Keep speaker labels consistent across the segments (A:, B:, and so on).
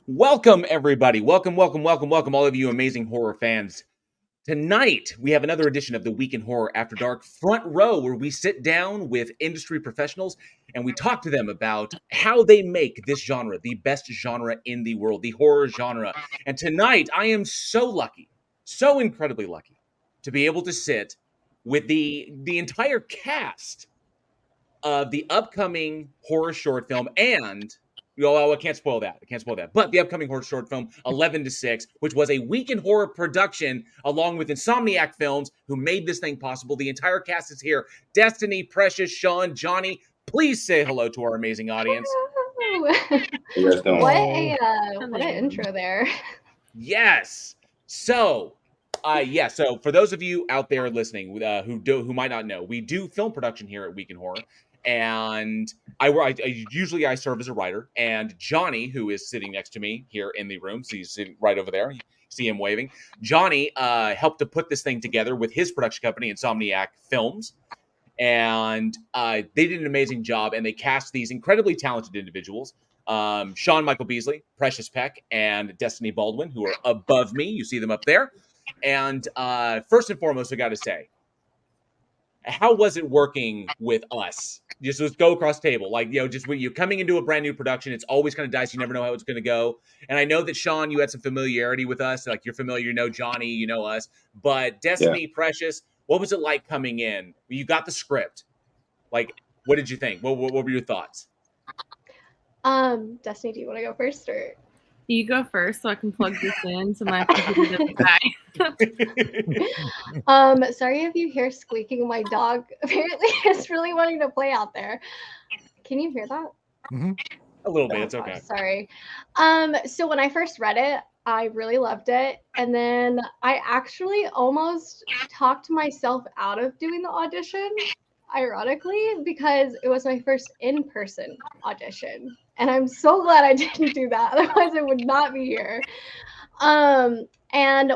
A: Welcome, everybody. Welcome, all of you amazing horror fans. Tonight, we have another edition of the Week in Horror After Dark Front Row, where we sit down with industry professionals and we talk to them about how they make this genre the best genre in the world, the horror genre. And tonight, I am so lucky, so incredibly lucky, to be able to sit with the entire cast of the upcoming horror short film and I can't spoil that. But the upcoming horror short film, 11 to 6, which was a Week in Horror production along with Insomniac Films, who made this thing possible. The entire cast is here. Destiny, Precious, Sean, Johnny, please say hello to our amazing audience.
B: What an intro there.
A: Yes. So for those of you out there listening who might not know, we do film production here at Week in Horror, and I usually serve as a writer. And Johnny, who is sitting next to me here in the room, so he's sitting right over there. You see him waving. Johnny helped to put this thing together with his production company, Insomniac Films, and they did an amazing job. And they cast these incredibly talented individuals. Sean Michael Beasley, Precious Peck, and Destiny Baldwin, who are above me. You see them up there. And first and foremost, I got to say, how was it working with us? Just go across the table. Just when you're coming into a brand new production, it's always kind of dicey. You never know how it's going to go. And I know that, Sean, you had some familiarity with us. Like, you're familiar, you know Johnny, you know us. But Destiny, Precious, what was it like coming in? You got the script. Like, what did you think? What were your thoughts?
B: Destiny, do you want to go first, or?
C: You go first so I can plug this in to my computer.
B: Sorry if you hear squeaking. My dog apparently is really wanting to play out there. Can you hear that?
A: Mm-hmm. A little bit. It's okay.
B: Sorry. So when I first read it, I really loved it. And then I actually almost talked myself out of doing the audition, ironically, because it was my first in-person audition. And I'm so glad I didn't do that. Otherwise, I would not be here. And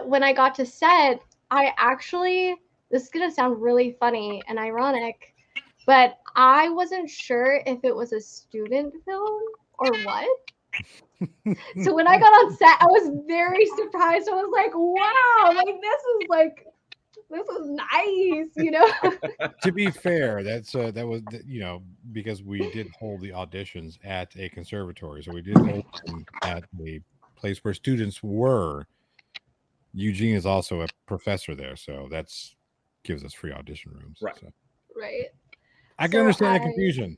B: when I got to set, I actually, this is going to sound really funny and ironic, but I wasn't sure if it was a student film or what. So when I got on set, I was very surprised. I was like, wow, this is nice, you know.
D: To be fair, that was, because we did hold the auditions at a conservatory, so we did hold them at a place where students were. Eugene is also a professor there, so that's gives us free audition rooms.
A: Right.
D: So.
B: Right.
D: I can understand the confusion.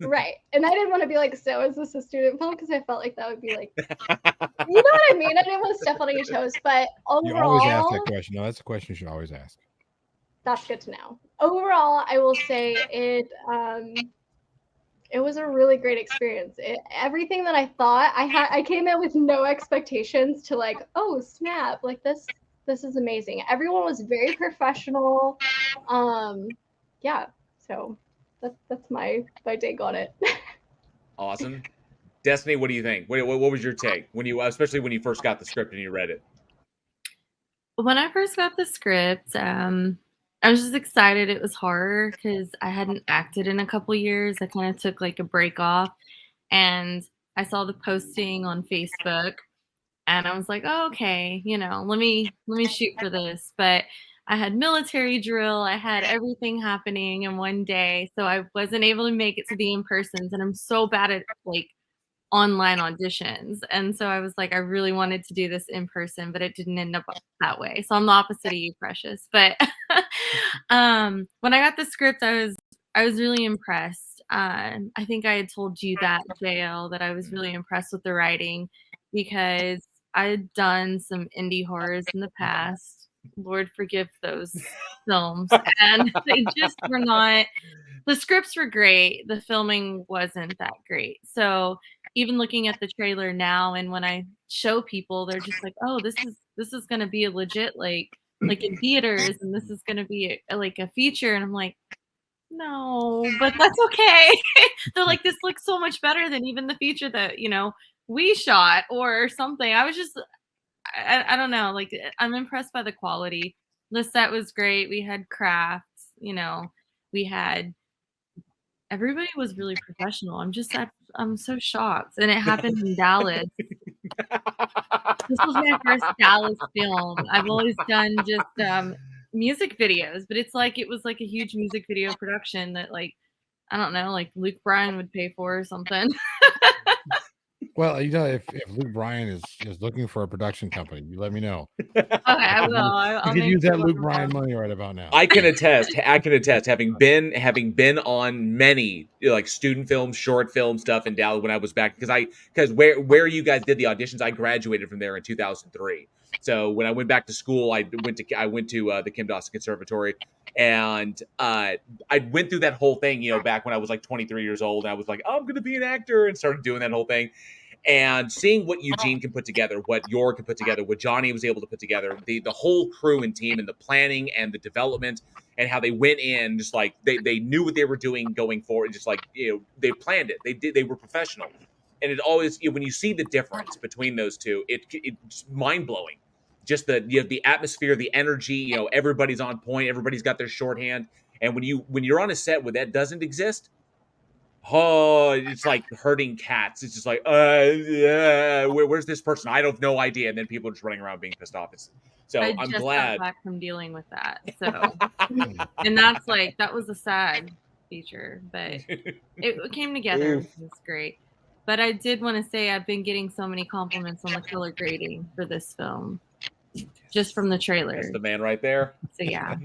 B: Right. And I didn't want to be like, so is this a student film? Because I felt like that would be like, you know what I mean? I didn't want to step on any toes, but overall.
D: You always ask that question. No, that's a question you should always ask.
B: That's good to know. Overall, I will say it was a really great experience. Everything that I thought, I came in with no expectations to like, oh snap, like this is amazing. Everyone was very professional. Yeah, so that's my take on it.
A: Awesome. Destiny, what do you think? What was your take especially when you first got the script and you read it?
C: When I first got the script, I was just excited. It was horror because I hadn't acted in a couple years. I kind of took like a break off, and I saw the posting on Facebook, and I was like, oh, okay, let me shoot for this. But I had military drill. I had everything happening in one day, so I wasn't able to make it to the in-persons, and I'm so bad at like online auditions. And so I was like, I really wanted to do this in person, but it didn't end up that way. So I'm the opposite of you, Precious. But when I got the script, I was really impressed. I think I had told you that, JL, that I was really impressed with the writing because I had done some indie horrors in the past. Lord forgive those films. And they just were not, the scripts were great. The filming wasn't that great. So even looking at the trailer now, and when I show people, they're just like, oh, this is going to be a legit, like in theaters, and this is going to be like a feature. And I'm like, no, but that's okay. They're like, this looks so much better than even the feature that, we shot or something. I was just, I don't know. Like, I'm impressed by the quality. The set was great. We had crafts, we had, everybody was really professional. I'm so shocked. And it happened in Dallas. This was my first Dallas film. I've always done just music videos, but it was like a huge music video production that like I don't know, like Luke Bryan would pay for or something.
D: Well, if Luke Bryan is looking for a production company, you let me know.
C: Okay, I will. I'll
D: You could
C: make
D: use
C: sure
D: that
C: to
D: Luke
C: let
D: Bryan
C: them know.
D: money right about now.
A: I can attest, having been on many like student films, short film stuff in Dallas when I was back because where you guys did the auditions, I graduated from there in 2003. So when I went back to school, I went to the Kim Dawson Conservatory, and I went through that whole thing, back when I was like 23 years old, and I was like, oh, I'm going to be an actor, and started doing that whole thing. And seeing what Eugene can put together, what Yor can put together, what Johnny was able to put together, the whole crew and team and the planning and the development and how they went in, just like they knew what they were doing going forward, just like they planned it. They were professional. And it always when you see the difference between those two, it's mind blowing. Just the atmosphere, the energy, everybody's on point, everybody's got their shorthand. And when you're on a set where that doesn't exist, oh, it's like herding cats. It's just like, where's this person? I have no idea. And then people are just running around being pissed off.
C: I
A: I'm
C: just
A: glad.
C: got back from dealing with that. So, and that was a sad feature, but it came together. It was great. But I did want to say I've been getting so many compliments on the color grading for this film, just from the trailer.
A: That's the man right there.
C: So yeah.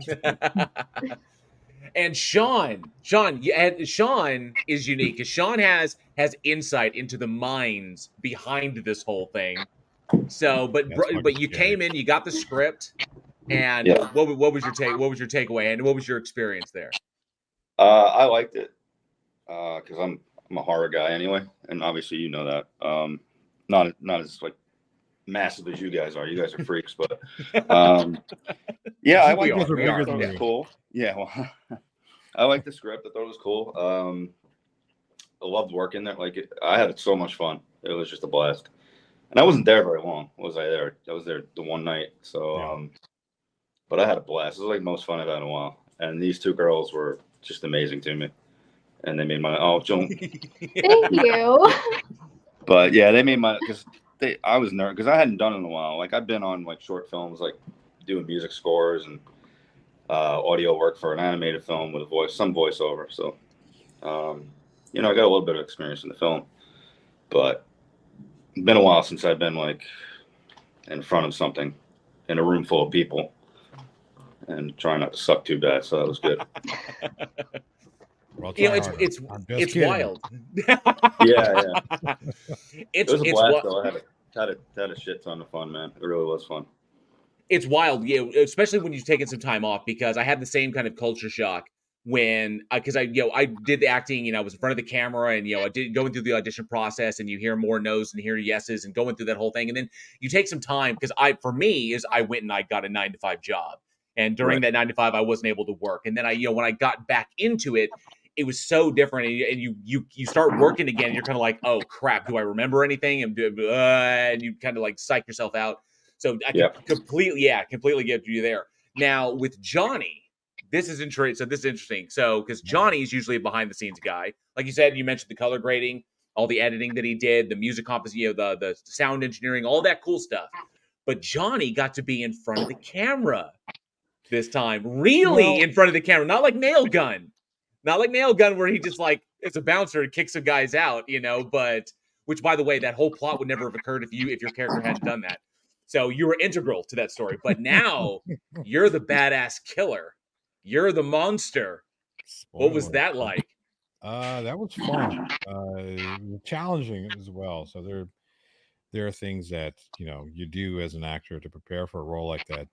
A: And Sean is unique because Sean has insight into the minds behind this whole thing. So, but you came in, you got the script, and what was your take? What was your takeaway, and what was your experience there?
E: I liked it because I'm a horror guy anyway, and obviously you know that. Not as like massive as you guys are. You guys are freaks, but yeah, I like it.
A: We are.
E: It's cool. Yeah, well, I like the script. I thought it was cool. I loved working there. I had so much fun. It was just a blast. And I wasn't there very long. Was I there? I was there the one night. So, but I had a blast. It was like the most fun I've had in a while. And these two girls were just amazing to me. And they made my Joan.
B: Thank you.
E: But yeah, they made my I was nervous because I hadn't done it in a while. Like I've been on like short films, like doing music scores and audio work for an animated film with some voiceover. So, I got a little bit of experience in the film, but it's been a while since I've been like in front of something in a room full of people and trying not to suck too bad. So that was good.
D: Well,
A: it's wild.
E: Yeah. It was a blast though. I had a shit ton of fun, man. It really was fun.
A: It's wild, especially when you've taken some time off, because I had the same kind of culture shock when, because I did the acting, I was in front of the camera, and I did going through the audition process, and you hear more no's and hear yeses, and going through that whole thing, and then you take some time because I went and I got a 9-to-5 job, and during that 9-to-5 I wasn't able to work, and then when I got back into it, it was so different, and you start working again, and you're kind of like, oh crap, do I remember anything, and you kind of like psych yourself out. So I can completely get you there. Now with Johnny, this is interesting. So because Johnny's usually a behind the scenes guy, like you said, you mentioned the color grading, all the editing that he did, the music composition, the sound engineering, all that cool stuff. But Johnny got to be in front of the camera this time, really in front of the camera, not like Nail Gun where he just like it's a bouncer and kicks some guys out, But which, by the way, that whole plot would never have occurred if your character hadn't done that. So you were integral to that story. But now you're the badass killer. You're the monster. What was that like?
D: That was fun. Challenging as well. So there are things that you do as an actor to prepare for a role like that.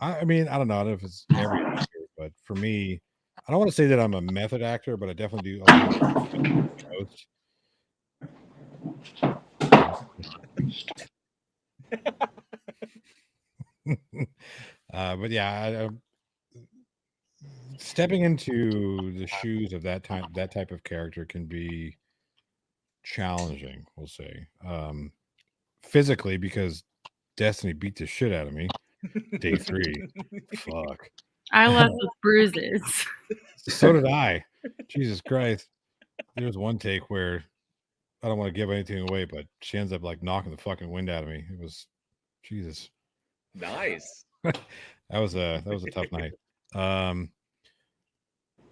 D: I mean, I don't know if it's every actor, but for me, I don't want to say that I'm a method actor, but I definitely do. But yeah, stepping into the shoes of that type of character can be challenging, we'll say, physically, because Destiny beat the shit out of me day 3. Fuck,
C: I left with bruises.
D: So did I. Jesus Christ. There was one take where I don't want to give anything away, but she ends up like knocking the fucking wind out of me. It was Jesus.
A: Nice.
D: that was a tough night.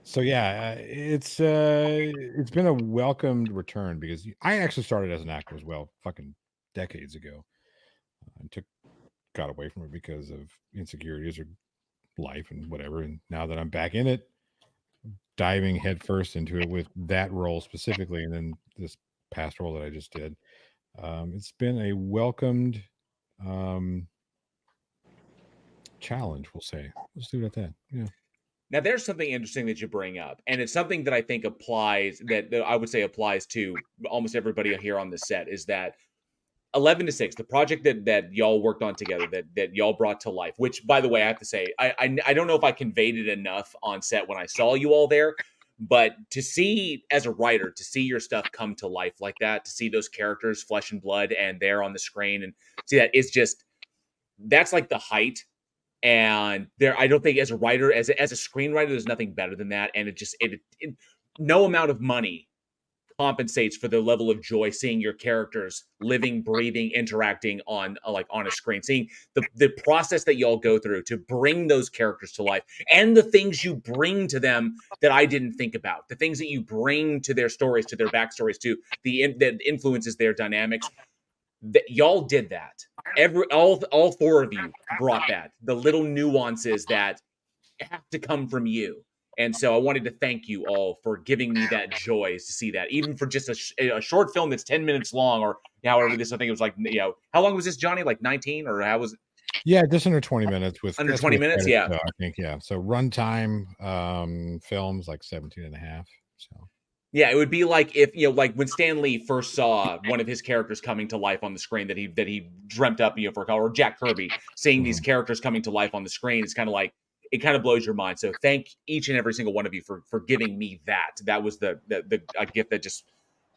D: So yeah, it's been a welcomed return because I actually started as an actor as well, fucking decades ago, and got away from it because of insecurities or life and whatever. And now that I'm back in it, diving headfirst into it with that role specifically, and then this past role that I just did, it's been a welcomed challenge. We'll say. Let's leave it at that. Yeah.
A: Now, there's something interesting that you bring up, and it's something that I think applies, that I would say applies to almost everybody here on the set, is that 11 to 6, the project that y'all worked on together, that y'all brought to life, which, by the way, I have to say, I don't know if I conveyed it enough on set when I saw you all there, but to see, as a writer, to see your stuff come to life like that, to see those characters, flesh and blood, and they're on the screen, and see that, it's just, that's like the height. And there, I don't think as a writer, as a screenwriter, there's nothing better than that. And it no amount of money compensates for the level of joy seeing your characters living, breathing, interacting on a screen, seeing the process that y'all go through to bring those characters to life, and the things you bring to them that I didn't think about, the things that you bring to their stories, to their backstories, to that influences their dynamics. That y'all did that. All four of you brought that. The little nuances that have to come from you. And so I wanted to thank you all for giving me that joy to see that, even for just a short film that's 10 minutes long, or however this, I think it was like, how long was this, Johnny? Like 19, or how was it?
D: Yeah, just under 20 minutes with
A: under 20 minutes.
D: Credits, I think, yeah. So runtime films like 17 and a half. So
A: yeah, it would be like if, like when Stan Lee first saw one of his characters coming to life on the screen that he dreamt up, for a couple, or Jack Kirby seeing these characters coming to life on the screen. It's kind of like, it kind of blows your mind. So thank each and every single one of you for giving me that. That was a gift that just,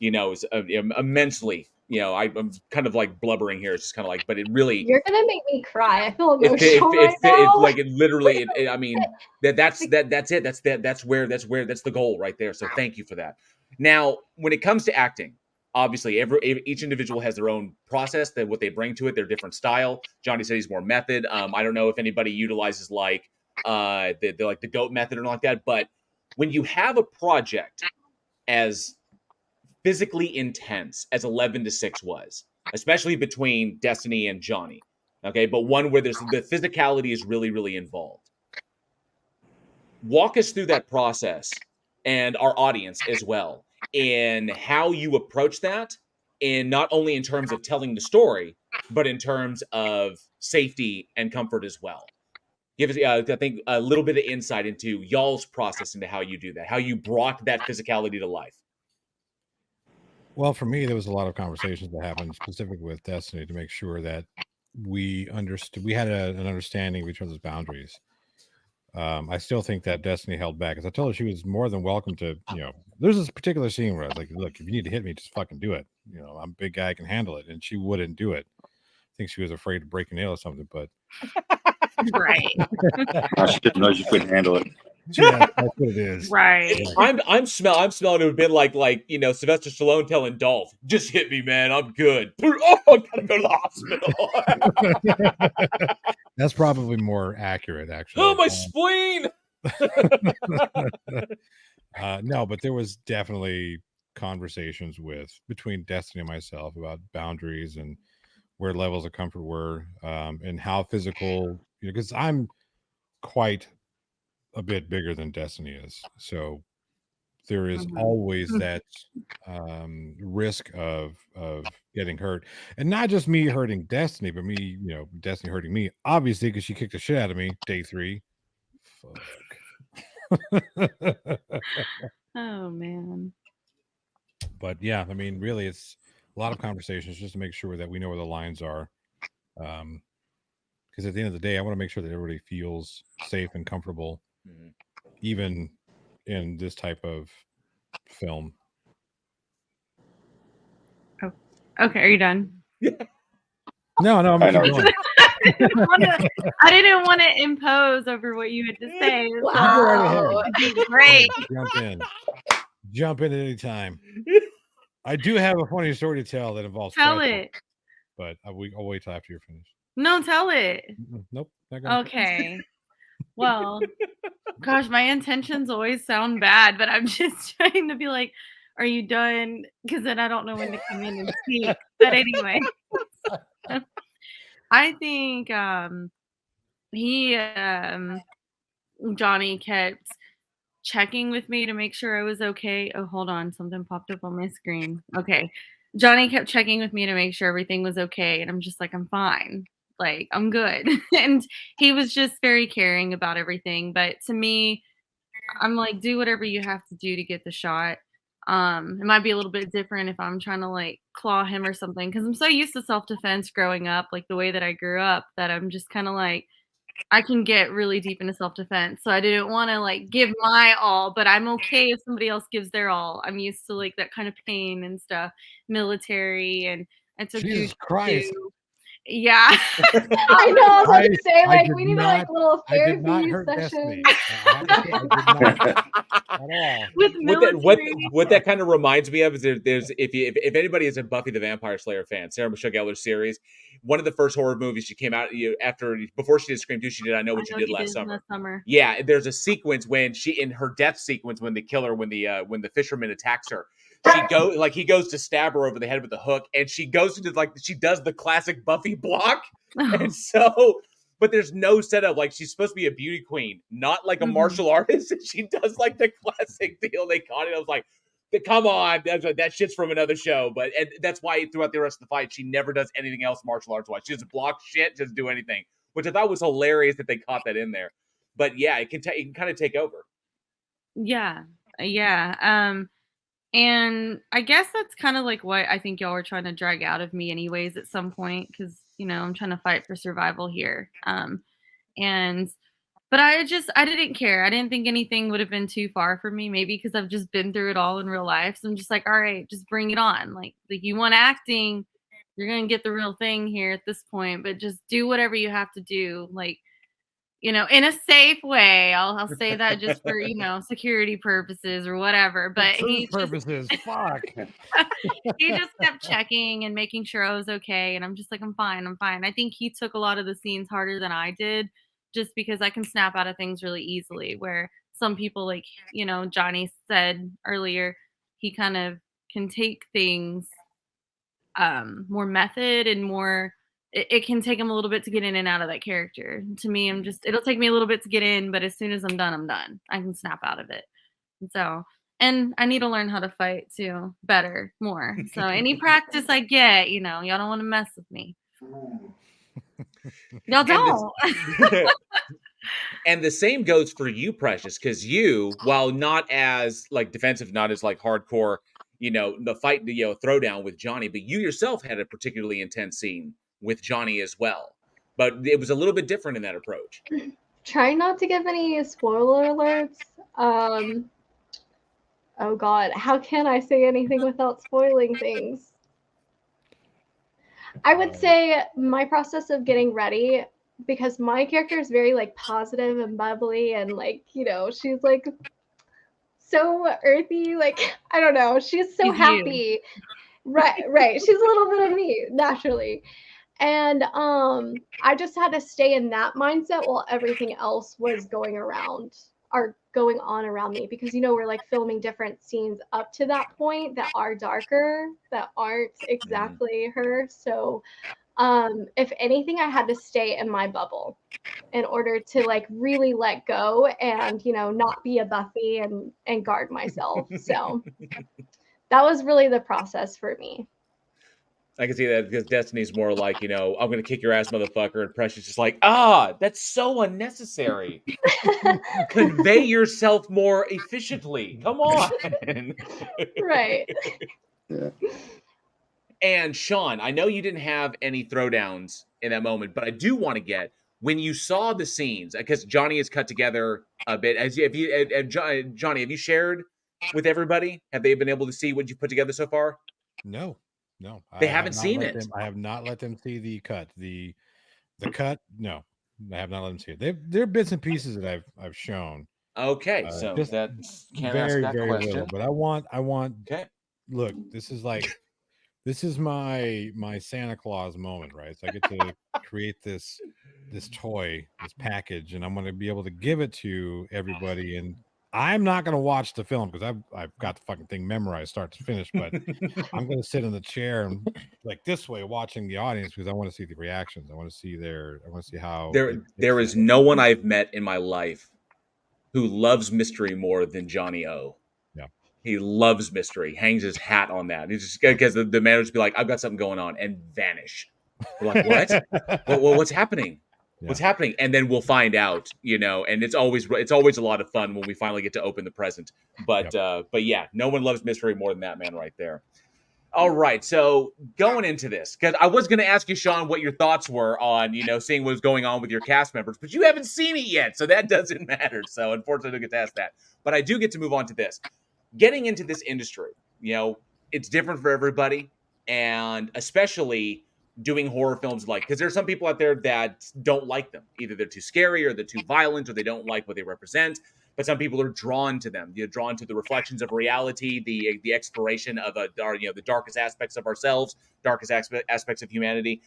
A: is immensely, I'm kind of like blubbering here. It's just kind of like, but it really,
B: you're gonna make me cry. I feel emotional right now.
A: Like it literally, I mean, that's it. That's the goal right there. So thank you for that. Now, when it comes to acting, obviously each individual has their own process, that what they bring to it, their different style. Johnny said he's more method. I don't know if anybody utilizes like the goat method or like that, but when you have a project as physically intense as 11 to 6 was, especially between Destiny and Johnny, okay, but one where the physicality is really, really involved. Walk us through that process, and our audience as well, in how you approach that, in not only in terms of telling the story, but in terms of safety and comfort as well. Give us, I think, a little bit of insight into y'all's process, into how you do that, how you brought that physicality to life.
D: Well, for me, there was a lot of conversations that happened specifically with Destiny to make sure that we understood, we had an understanding of each other's boundaries. I still think that Destiny held back, because I told her she was more than welcome to, there's this particular scene where I was like, look, if you need to hit me, just fucking do it. I'm a big guy, I can handle it. And she wouldn't do it. I think she was afraid to break a nail or something, but.
C: Right.
E: I should know you couldn't handle it.
D: Yeah, that's what it is.
C: Right.
A: I'm smelling it would have been like Sylvester Stallone telling Dolph, just hit me, man, I'm good. Oh, I gotta go to the hospital.
D: That's probably more accurate, actually.
A: Oh, my spleen.
D: No, but there was definitely conversations between Destiny and myself about boundaries and where levels of comfort were, and how physical, because I'm quite a bit bigger than Destiny is, so there is always that risk of getting hurt, and not just me hurting Destiny, but me, Destiny hurting me, obviously, because she kicked the shit out of me day 3. Fuck.
C: Oh man.
D: But yeah, I mean, really, it's a lot of conversations just to make sure that we know where the lines are, because at the end of the day, I want to make sure that everybody feels safe and comfortable, even in this type of film.
C: Oh, okay. Are you done?
D: No, I'm
E: I know.
C: I didn't want to impose over what you had to say.
B: Wow.
C: Great.
D: Jump in at any time. I do have a funny story to tell that involves
C: Tell
D: scratching,
C: it.
D: but I'll wait till after you're finished.
C: No, tell it.
D: Nope, not gonna.
C: Okay. Well, gosh, my intentions always sound bad, but I'm just trying to be like, are you done? Because then I don't know when to come in and speak. But anyway, I think he Johnny kept checking with me to make sure I was okay. Oh, hold on, something popped up on my screen. Okay. Johnny kept checking with me to make sure everything was okay, and I'm just like, I'm fine. Like, I'm good. And he was just very caring about everything, but to me, I'm like, do whatever you have to do to get the shot. It might be a little bit different if I'm trying to like claw him or something because I'm so used to self-defense growing up, like the way that I grew up, that I'm just kind of like I can get really deep into self-defense. So I didn't want to like give my all, but I'm okay if somebody else gives their all. I'm used to like that kind of pain and stuff, military, and I took
D: Jesus
C: jujitsu.
D: Christ!
C: Yeah.
B: I know. I was about to say,
D: I
B: like,
D: did
B: we need
D: not-
B: a little
D: I did not
B: therapy
D: hurt
B: session.
D: Destiny. I have to say, I did not at all.
C: With military.
A: What that kind of reminds me of is there's if anybody is a Buffy the Vampire Slayer fan, Sarah Michelle Gellar's series, one of the first horror movies she came out before she did Scream 2, she did I Know What You Did last summer. Yeah, there's a sequence when she in her death sequence when they kill her when the fisherman attacks her. He goes to stab her over the head with a hook, and she goes into she does the classic Buffy block, and so. But there's no setup. Like, she's supposed to be a beauty queen, not like a martial artist. And she does like the classic deal they caught it. I was like, come on, that shit's from another show. But and that's why throughout the rest of the fight, she never does anything else martial arts wise. She just block shit, just do anything, which I thought was hilarious that they caught that in there. But yeah, it can kind of take over.
C: Yeah, yeah. And I guess that's kind of like what I think y'all were trying to drag out of me, anyways, at some point, because I'm trying to fight for survival here. And but I didn't care. I didn't think anything would have been too far for me, maybe because I've just been through it all in real life. So I'm just like, all right, just bring it on. Like you want acting, you're gonna get the real thing here at this point, but just do whatever you have to do, like, in a safe way. I'll say that just for, security purposes or whatever. But
D: Fuck.
C: he just kept checking and making sure I was okay. And I'm just like, I'm fine. I think he took a lot of the scenes harder than I did, just because I can snap out of things really easily. Where some people, like, Johnny said earlier, he kind of can take things more method and more. It can take him a little bit to get in and out of that character. To me, it'll take me a little bit to get in, but as soon as I'm done, I'm done. I can snap out of it. And I need to learn how to fight too, better, more. So any practice I get, y'all don't want to mess with me. Y'all don't.
A: And the same goes for you, Precious, because you, while not as like defensive, not as like hardcore, the fight, throwdown with Johnny, but you yourself had a particularly intense scene with Johnny as well. But it was a little bit different in that approach.
B: Try not to give any spoiler alerts. Oh God, how can I say anything without spoiling things? I would say my process of getting ready, because my character is very like positive and bubbly and like, she's like so earthy, like, I don't know, she's so happy. Right. She's a little bit of me naturally. And I just had to stay in that mindset while everything else was going on around me, because we're like filming different scenes up to that point that are darker, that aren't exactly her. So if anything, I had to stay in my bubble in order to like really let go and not be a Buffy and guard myself. So that was really the process for me.
A: I can see that, because Destiny's more like, I'm going to kick your ass, motherfucker. And Precious is like, that's so unnecessary. Convey yourself more efficiently. Come on.
B: Right.
E: Yeah.
A: And Sean, I know you didn't have any throwdowns in that moment, but I do want to get, when you saw the scenes, because Johnny is cut together a bit. Johnny, have you shared with everybody? Have they been able to see what you put together so far?
D: No.
A: They haven't seen it.
D: I have not let them see the cut. The cut. No, I have not let them see it. There are bits and pieces that I've shown.
A: Okay, so that can't ask that
D: very
A: question.
D: little, but I want.
A: Okay.
D: look, this is my Santa Claus moment, right? So I get to create this toy, this package, and I'm going to be able to give it to everybody. And I'm not going to watch the film because I've got the fucking thing memorized start to finish. But I'm going to sit in the chair and like this way, watching the audience because I want to see the reactions. I want to see how
A: there is no one I've met in my life who loves mystery more than Johnny O.
D: Yeah.
A: He loves mystery, hangs his hat on that. He's just because the manager be like, "I've got something going on," and vanish. We're like, "What? What's happening?
D: Yeah.
A: What's happening?" And then we'll find out, And it's always a lot of fun when we finally get to open the present. But yeah, no one loves mystery more than that man right there. All right, so going into this, because I was going to ask you, Sean, what your thoughts were on, seeing what was going on with your cast members, but you haven't seen it yet, so that doesn't matter. So unfortunately, I don't get to ask that. But I do get to move on to this. Getting into this industry, it's different for everybody, and especially doing horror films because there's some people out there that don't like them. Either they're too scary or they're too violent or they don't like what they represent. But some people are drawn to them. You're drawn to the reflections of reality, the exploration of the darkest aspects of ourselves, darkest aspects of humanity,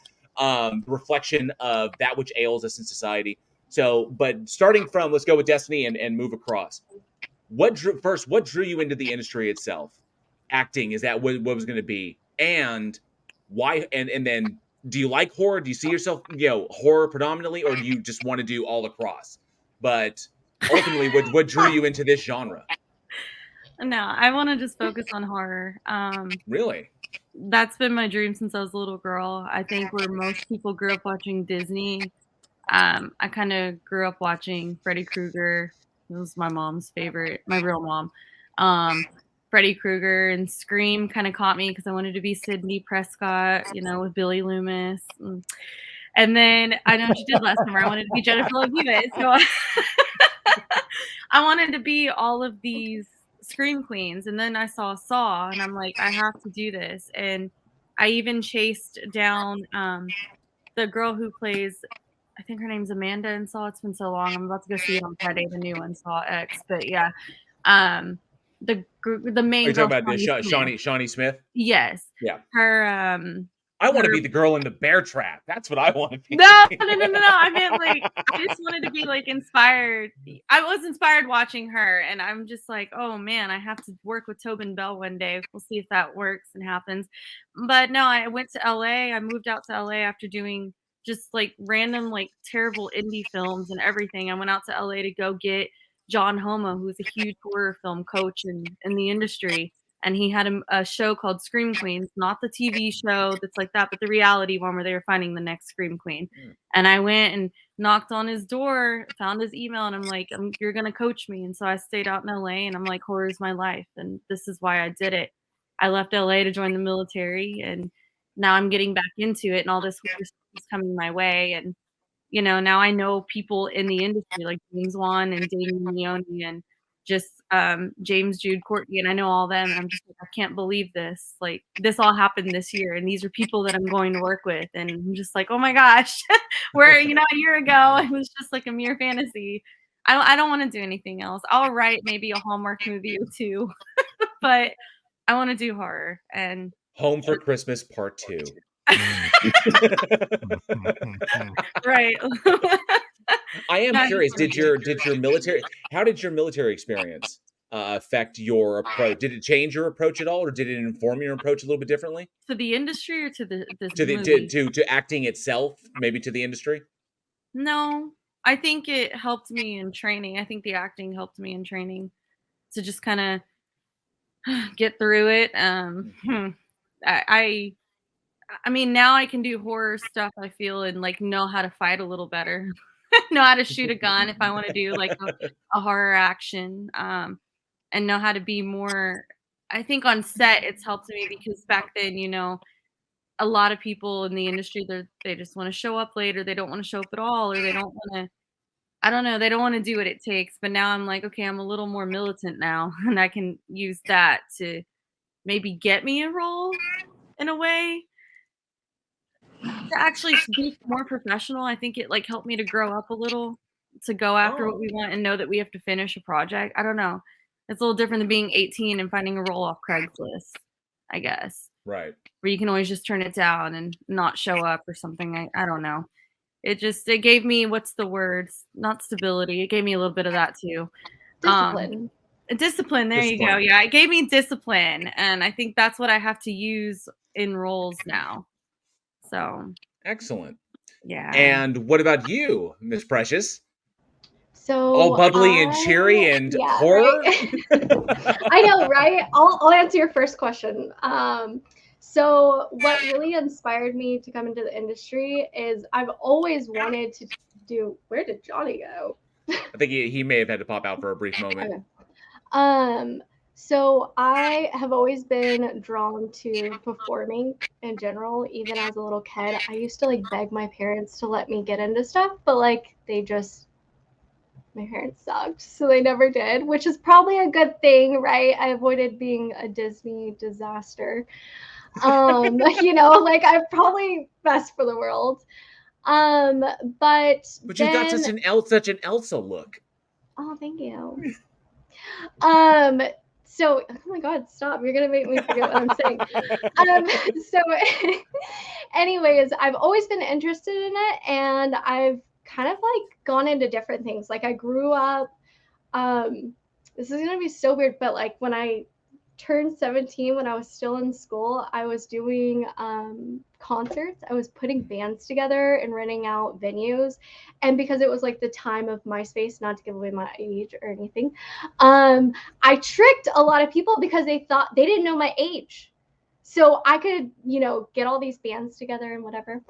A: reflection of that which ails us in society. So, but starting from, let's go with Destiny and move across. What drew you into the industry itself? Acting, is that what was going to be? And why? And then, do you like horror? Do you see yourself, horror predominantly, or do you just want to do all across? But ultimately, what drew you into this genre?
C: No, I want to just focus on horror.
A: Really?
C: That's been my dream since I was a little girl. I think where most people grew up watching Disney, I kind of grew up watching Freddy Krueger. It was my mom's favorite, my real mom. Freddy Krueger and Scream kind of caught me because I wanted to be Sidney Prescott, with Billy Loomis. And then I know what you did last summer. I wanted to be Jennifer Love Hewitt. So I wanted to be all of these Scream queens. And then I saw Saw, and I'm like, I have to do this. And I even chased down the girl who plays, I think her name's Amanda in Saw. It's been so long. I'm about to go see it on Friday, the new one, Saw X. But yeah, the main.
A: Are you talking about Shawnee Smith?
C: Yes.
A: Yeah.
C: Her.
A: I want to be the girl in the bear trap. That's what I want to be.
C: No. I meant I just wanted to be inspired. I was inspired watching her, and I'm just like, oh man, I have to work with Tobin Bell one day. We'll see if that works and happens. But no, I went to LA. I moved out to LA after doing just random terrible indie films and everything. I went out to LA to go get John Homa, who's a huge horror film coach in the industry. And he had a show called Scream Queens, not the TV show that's like that, but the reality one where they were finding the next Scream Queen. And I went and knocked on his door, found his email, and I'm like, you're going to coach me. And so I stayed out in LA, and I'm like, horror is my life. And this is why I did it. I left LA to join the military, and now I'm getting back into it, and all this is coming my way. And, now I know people in the industry like James Wan and Damien Leone and just James Jude Courtney, and I know all them, and I'm just like, I can't believe this. This all happened this year, and these are people that I'm going to work with, and I'm just like, oh my gosh, where a year ago it was just a mere fantasy. I don't want to do anything else. I'll write maybe a Hallmark movie or two, but I want to do horror. And
A: Home for Christmas Part 2.
C: Right.
A: I am curious. How did your military experience affect your approach? Did it change your approach at all, or did it inform your approach a little bit differently?
C: To the industry or to
A: to acting itself, maybe to the industry?
C: No, I think it helped me in training. I think the acting helped me in training to just kind of get through it. I mean, now I can do horror stuff, I feel, and know how to fight a little better. Know how to shoot a gun if I want to do a horror action, and know how to be more. I think on set it's helped me because back then, a lot of people in the industry, they just want to show up late, or they don't want to show up at all, or they don't want to. I don't know. They don't want to do what it takes. But now I'm like, okay, I'm a little more militant now, and I can use that to maybe get me a role in a way. To actually be more professional, I think it helped me to grow up a little, to go after what we want and know that we have to finish a project. I don't know. It's a little different than being 18 and finding a role off Craigslist. I guess,
A: Right.
C: where you can always just turn it down and not show up or something. I don't know. It gave me, what's the words? Not stability. It gave me a little bit of that too.
B: Discipline.
C: Discipline. There you go.
A: Discipline.
C: Yeah, it gave me discipline, and I think that's what I have to use in roles now. So
A: Excellent.
C: yeah.
A: And what about you, Miss Precious?
B: So
A: All bubbly and cheery and
B: yeah,
A: horror?
B: right? I know, right? I'll answer your first question. So what really inspired me to come into the industry is I've always wanted to do. Where did Johnny go?
A: I think he may have had to pop out for a brief moment.
B: Okay. So I have always been drawn to performing in general. Even as a little kid, I used to like beg my parents to let me get into stuff, but like my parents sucked, so they never did, which is probably a good thing, right? I avoided being a Disney disaster. Like I'm probably best for the world. But
A: you got
B: then,
A: such an Elsa look.
B: oh, thank you. So, oh my God, stop! You're gonna make me forget what I'm saying. So, anyways, I've always been interested in it, and I've kind of like gone into different things. Like I grew up. This is gonna be so weird, but like when I turned 17, when I was still in school, I was doing concerts. I was putting bands together and renting out venues. And because it was like the time of MySpace, not to give away my age or anything, I tricked a lot of people because they thought they didn't know my age. So I could, get all these bands together and whatever.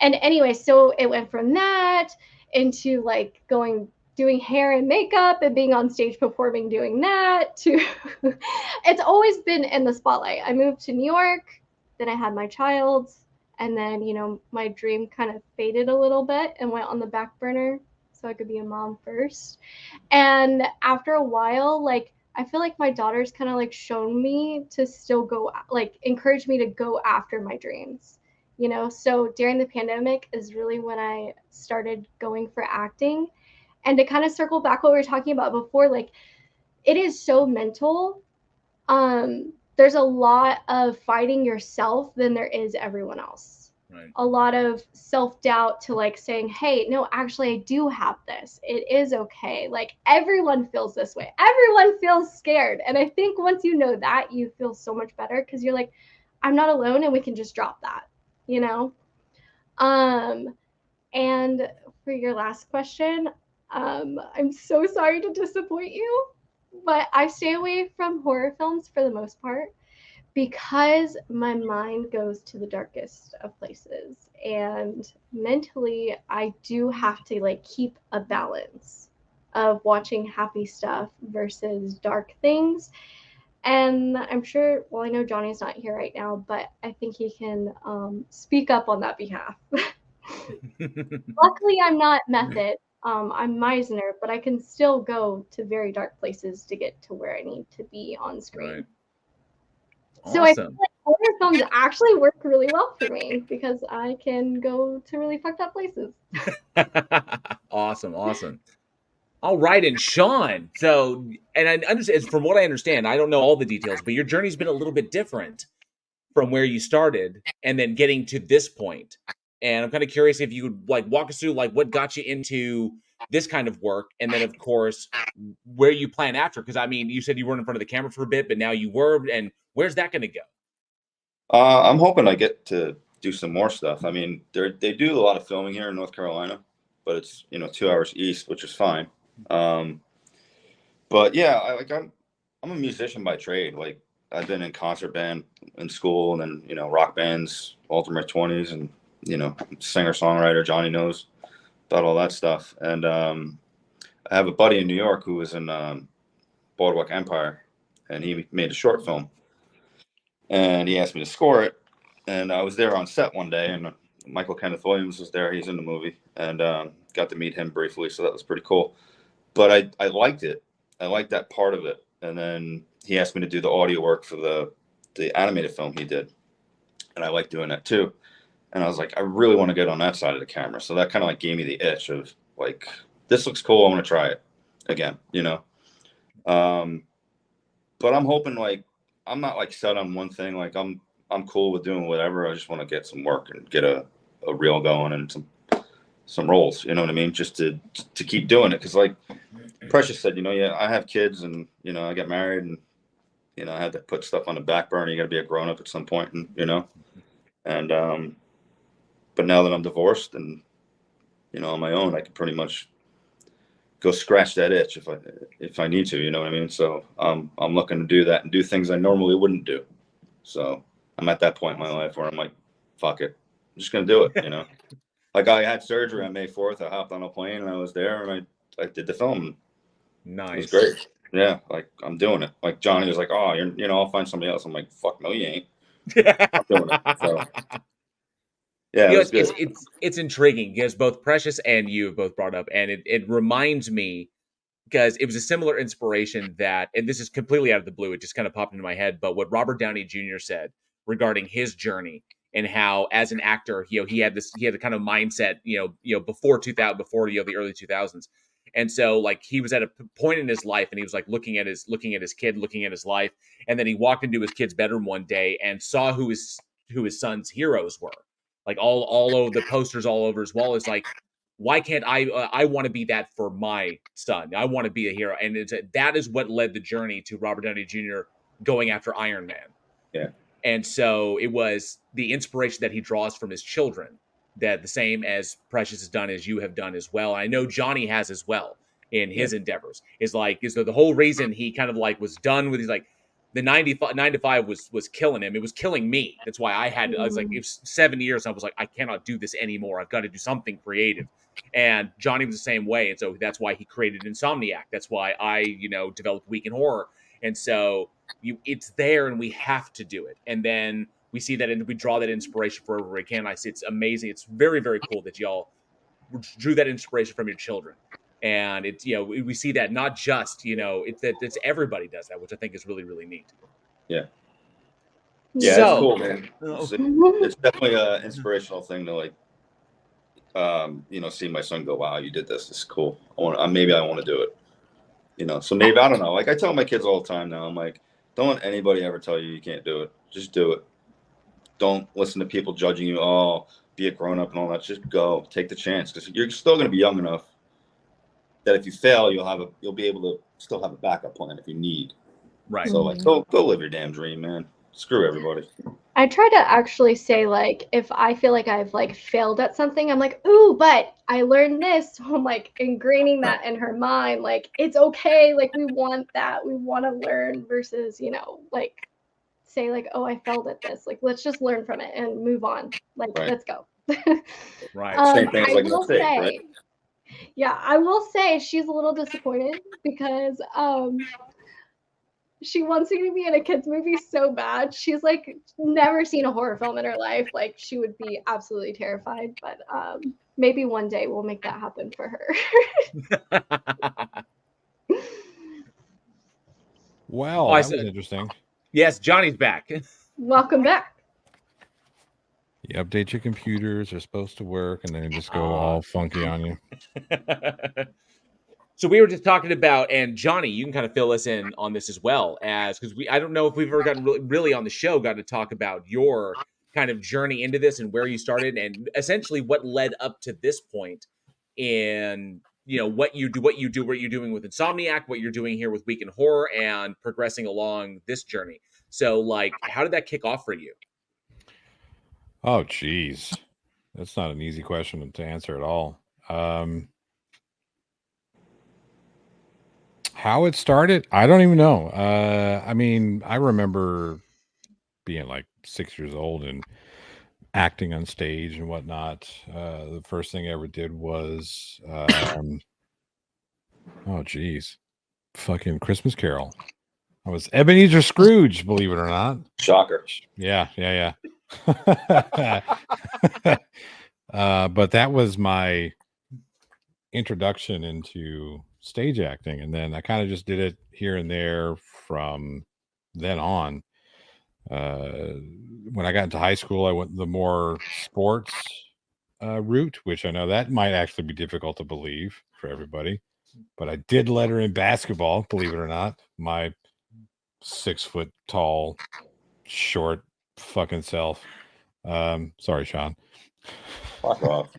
B: And anyway, so it went from that into like doing hair and makeup and being on stage performing doing that to it's always been in the spotlight. I moved to New York, then I had my child, and then my dream kind of faded a little bit and went on the back burner so I could be a mom first. And after a while, like I feel like my daughter's kind of like shown me to still go, like encourage me to go after my dreams. So during the pandemic is really when I started going for acting. And to kind of circle back what we were talking about before, like it is so mental. There's a lot of fighting yourself than there is everyone else.
A: Right.
B: A lot of self-doubt to like saying, hey, no, actually I do have this. It is okay. Like everyone feels this way. Everyone feels scared. And I think once you know that, you feel so much better because you're like, I'm not alone and we can just drop that, And for your last question, I'm so sorry to disappoint you, but I stay away from horror films for the most part because my mind goes to the darkest of places. And mentally, I do have to like keep a balance of watching happy stuff versus dark things. And I'm sure, well, I know Johnny's not here right now, but I think he can speak up on that behalf. Luckily, I'm not Method. I'm Meisner, but I can still go to very dark places to get to where I need to be on screen.
A: Right.
B: So I feel like horror films actually work really well for me because I can go to really fucked up places.
A: Awesome. All right, and Sean. So, and I understand, from what I understand, I don't know all the details, but your journey's been a little bit different from where you started and then getting to this point. And I'm kind of curious if you could like walk us through like what got you into this kind of work, and then of course where you plan after. Because I mean, you said you weren't in front of the camera for a bit, but now you were, and where's that going to go?
E: I'm hoping I get to do some more stuff. I mean, they do a lot of filming here in North Carolina, but it's 2 hours east, which is fine. But yeah, I'm a musician by trade. Like I've been in concert band in school, and then rock bands, Ultimate 20s, and singer songwriter. Johnny knows about all that stuff. And I have a buddy in New York who was in Boardwalk Empire, and he made a short film, and he asked me to score it. And I was there on set one day, and Michael Kenneth Williams was there. He's in the movie, and got to meet him briefly, so that was pretty cool. But I liked it. I liked that part of it. And then he asked me to do the audio work for the animated film he did, and I like doing that too. And I was like, I really want to get on that side of the camera. So that kind of like gave me the itch of like, this looks cool. I want to try it again, But I'm hoping like I'm not like set on one thing. Like I'm cool with doing whatever. I just want to get some work and get a reel going and some roles. You know what I mean? Just to keep doing it, because like Precious said, yeah, I have kids and I get married and I had to put stuff on the back burner. You got to be a grown up at some point, and but now that I'm divorced and on my own, I can pretty much go scratch that itch if I need to. You know what I mean? So I'm looking to do that and do things I normally wouldn't do. So I'm at that point in my life where I'm like, fuck it, I'm just gonna do it. Like I had surgery on May 4th. I hopped on a plane and I was there and I did the film.
A: Nice.
E: It was great. Yeah, like I'm doing it. Like Johnny was like, "Oh, I'll find somebody else." I'm like, "Fuck no, you ain't." I'm doing it. So yeah, it was good.
A: It's intriguing because both Precious and you have both brought up, and it reminds me, because it was a similar inspiration that, and this is completely out of the blue, it just kind of popped into my head, but what Robert Downey Jr. said regarding his journey and how, as an actor, he had the kind of mindset, before 2000, before the early 2000s. And so like he was at a point in his life and he was like looking at his kid, looking at his life, and then he walked into his kid's bedroom one day and saw who his son's heroes were. Like all over the posters all over his wall. Is like, why can't I want to be that for my son. I want to be a hero. And that is what led the journey to Robert Downey Jr. going after Iron Man.
E: Yeah.
A: And so it was the inspiration that he draws from his children, that the same as Precious has done, as you have done as well. I know Johnny has as well in his endeavors. Is the whole reason he kind of like was done with, he's like, the 9 to 5 was killing him. It was killing me. That's why I was like, it was 7 years. I was like, I cannot do this anymore. I've got to do something creative. And Johnny was the same way. And so that's why he created Insomniac. That's why I, developed Week in Horror. And so it's there and we have to do it. And then we see that and we draw that inspiration for wherever we can. I see it's amazing. It's very, very cool that y'all drew that inspiration from your children. And it's, we see that not just, it's everybody does that, which I think is really, really neat.
E: Yeah. Yeah,
A: So,
E: it's cool, man. It's definitely an inspirational thing to like, see my son go, wow, you did this. This is cool. Maybe I want to do it. So maybe, I don't know. Like I tell my kids all the time now, I'm like, don't let anybody ever tell you can't do it. Just do it. Don't listen to people judging you. Oh, be a grown up and all that. Just go, take the chance, because you're still going to be young enough that if you fail, you'll be able to still have a backup plan if you need.
A: Right.
E: So like, go live your damn dream, man. Screw everybody.
B: I try to actually say, like, if I feel like I've like failed at something, I'm like, ooh, but I learned this. So I'm like ingraining that in her mind. Like, it's okay. Like, we want that. We want to learn versus, like say like, oh, I failed at this. Like, let's just learn from it and move on. Like, let's go.
A: Right.
E: Same thing as like
B: mistake, right? Yeah, I will say she's a little disappointed because she wants me to be in a kids movie so bad. She's like never seen a horror film in her life. Like she would be absolutely terrified. But maybe one day we'll make that happen for her.
D: Well, that was interesting.
A: Yes, Johnny's back.
B: Welcome back.
D: You update your computers, they're supposed to work, and then just go all funky on you.
A: So we were just talking about, and Johnny, you can kind of fill us in on this as well, as because I don't know if we've ever gotten really on the show got to talk about your kind of journey into this and where you started, and essentially what led up to this point, in what you're doing with Insomniac, what you're doing here with Week in Horror, and progressing along this journey. So, like, how did that kick off for you?
D: Oh, geez. That's not an easy question to answer at all. How it started, I don't even know. I mean, I remember being like 6 years old and acting on stage and whatnot. The first thing I ever did was, oh, geez, fucking Christmas Carol. I was Ebenezer Scrooge, believe it or not.
E: Shocker.
D: Yeah. But that was my introduction into stage acting, and then I kind of just did it here and there from then on. When I got into high school, I went the more sports route, which I know that might actually be difficult to believe for everybody, but I did letter in basketball, believe it or not. My 6 foot tall, short fucking self. Sorry, Sean.
E: Fuck off.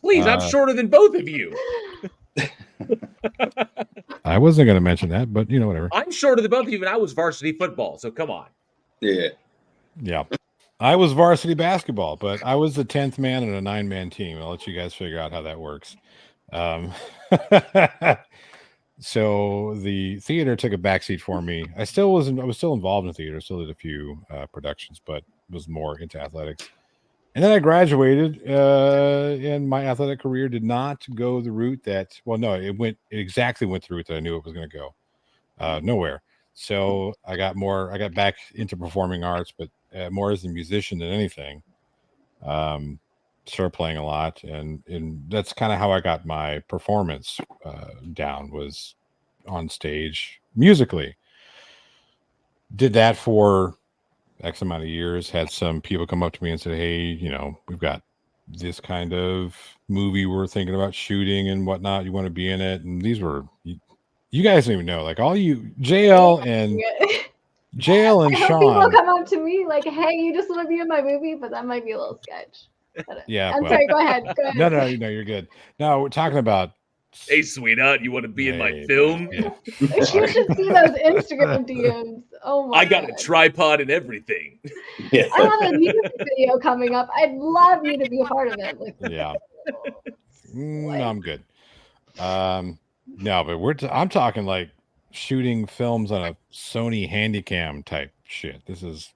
A: Please, I'm shorter than both of you.
D: I wasn't going to mention that, but whatever.
A: I'm shorter than both of you, and I was varsity football, so come on.
E: Yeah.
D: Yeah. I was varsity basketball, but I was the 10th man in a 9-man team. I'll let you guys figure out how that works. So the theater took a backseat for me. I was still involved in theater, still did a few productions, but was more into athletics. And then I graduated, and my athletic career did not go the route that, it exactly went the route that I knew it was going to go. Nowhere. So I got back into performing arts, but more as a musician than anything. Started playing a lot, and that's kind of how I got my performance down, was on stage musically. Did that for X amount of years. Had some people come up to me and said, hey, we've got this kind of movie we're thinking about shooting and whatnot. You want to be in it? And these were, you guys don't even know, like all you, JL and
B: Sean. People
D: Sean.
B: come up to me like, hey, you just want to be in my movie, but that might be a little sketch.
D: Yeah.
B: I'm sorry, go ahead.
D: No, you're good. No, we're talking about,
A: hey, sweetheart, you want to be in my film?
D: Yeah.
B: You should see those Instagram DMs. Oh my
A: I got
B: God.
A: a tripod and everything.
E: Yeah.
B: I have a music video coming up. I'd love you to be a part of it. Like,
D: Yeah. No, I'm good. No, but I'm talking like shooting films on a Sony Handycam type shit. This is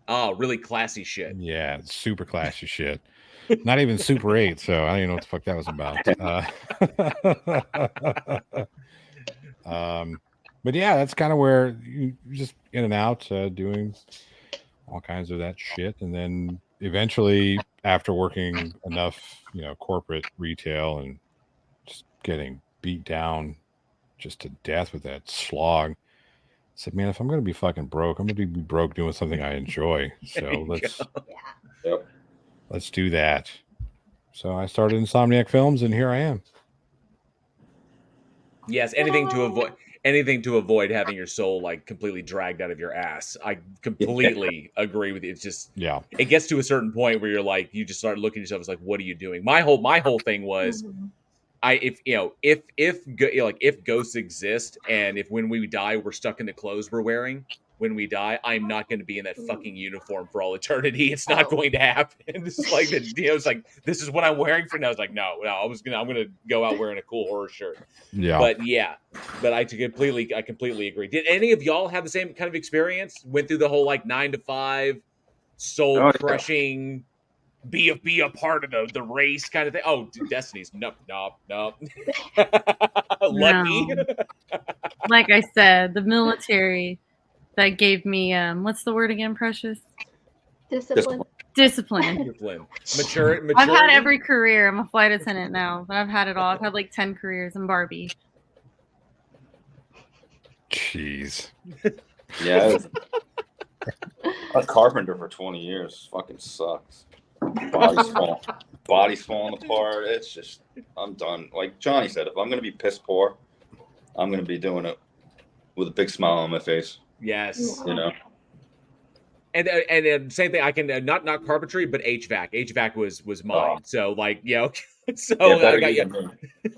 A: Really classy shit.
D: Yeah, super classy shit. Not even Super 8, so I don't even know what the fuck that was about. But yeah, that's kind of where you just in and out doing all kinds of that shit. And then eventually, after working enough, corporate retail and just getting beat down just to death with that slog, I said, man, if I'm going to be fucking broke, I'm going to be broke doing something I enjoy. So let's do that. So I started Insomniac Films, and here I am.
A: Yes, anything to avoid having your soul like completely dragged out of your ass. I completely agree with you. It's just it gets to a certain point where you're like, you just start looking at yourself as like, what are you doing? My whole thing was, if ghosts exist, and if when we die we're stuck in the clothes we're wearing when we die, I'm not going to be in that fucking uniform for all eternity. It's not going to happen. It's like it's like, this is what I'm wearing for now. It's like, no, I'm gonna go out wearing a cool horror shirt. But I completely agree. Did any of y'all have the same kind of experience? Went through the whole like 9 to 5 soul crushing, be a part of the race kind of thing? Oh, Destiny's no. Lucky.
C: No. Like I said, the military that gave me what's the word again, Precious?
B: Discipline.
A: Maturity.
C: I've had every career. I'm a flight attendant now, but I've had it all. I've had like 10 careers in Barbie.
D: Jeez.
E: Yeah, I was a carpenter for 20 years. Fucking sucks. Body's falling apart. It's just, I'm done. Like Johnny said, if I'm going to be piss poor, I'm going to be doing it with a big smile on my face.
A: Yes. And same thing. I can not carpentry, but HVAC. HVAC was mine. So like, so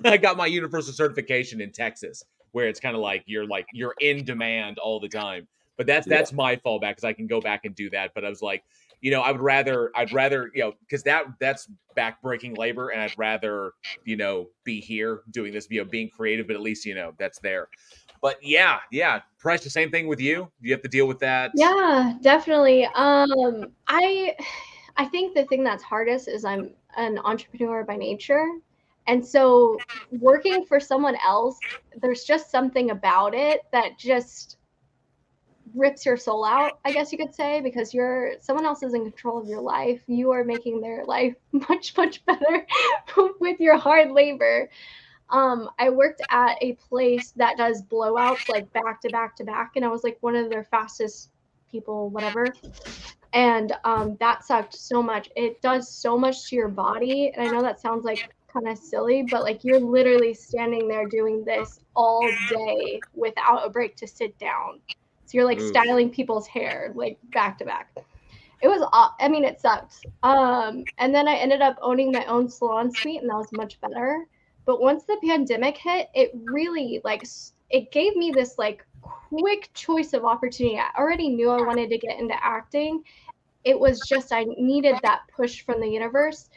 A: I got my universal certification in Texas, where it's kind of like you're in demand all the time. But that's my fallback, because I can go back and do that. But I was like, I'd rather because that's backbreaking labor, and I'd rather be here doing this, being creative. But at least that's there. But yeah, Precious, same thing with you. Do you have to deal with that?
B: Yeah, definitely. I think the thing that's hardest is I'm an entrepreneur by nature. And so working for someone else, there's just something about it that just rips your soul out, I guess you could say, because someone else is in control of your life. You are making their life much, much better with your hard labor. I worked at a place that does blowouts like back to back to back, and I was like one of their fastest people, whatever. And that sucked so much. It does so much to your body, and I know that sounds like kind of silly, but like you're literally standing there doing this all day without a break to sit down. So you're like styling people's hair like back to back. It was, I mean, it sucked. And then I ended up owning my own salon suite, and that was much better. But once the pandemic hit, it really like it gave me this like quick choice of opportunity. I already knew I wanted to get into acting. It was just I needed that push from the universe.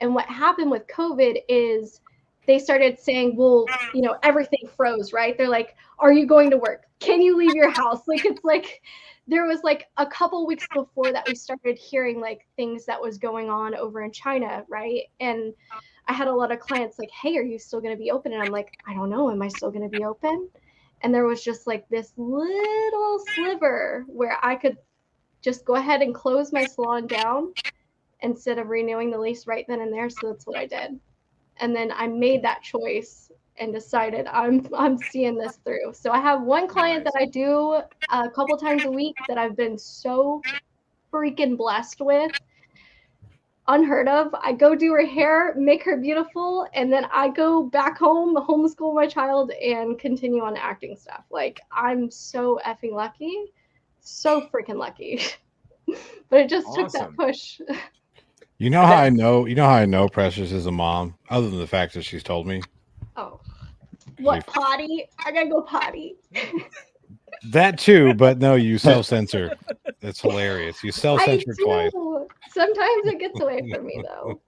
B: And what happened with COVID is they started saying, well, you know, everything froze, right? They're like, are you going to work? Can you leave your house? Like, it's like, there was like a couple weeks before that we started hearing like things that was going on over in China, right? And I had a lot of clients like, hey, are you still going to be open? And I'm like, I don't know. Am I still going to be open? And there was just like this little sliver where I could just go ahead and close my salon down instead of renewing the lease right then and there. So that's what I did. And then I made that choice and decided I'm seeing this through. So I have one client that I do a couple times a week that I've been so freaking blessed with. Unheard of. I go do her hair, make her beautiful, and then I go back home, homeschool my child, and continue on acting stuff. Like, I'm so effing lucky. So freaking lucky. But it just took that push.
D: You know how I know? You know how I know Precious is a mom, other than the fact that she's told me.
B: Oh, what potty? I gotta go potty.
D: That too, but no, you self-censor. That's hilarious. You self-censor twice.
B: Sometimes it gets away from me though.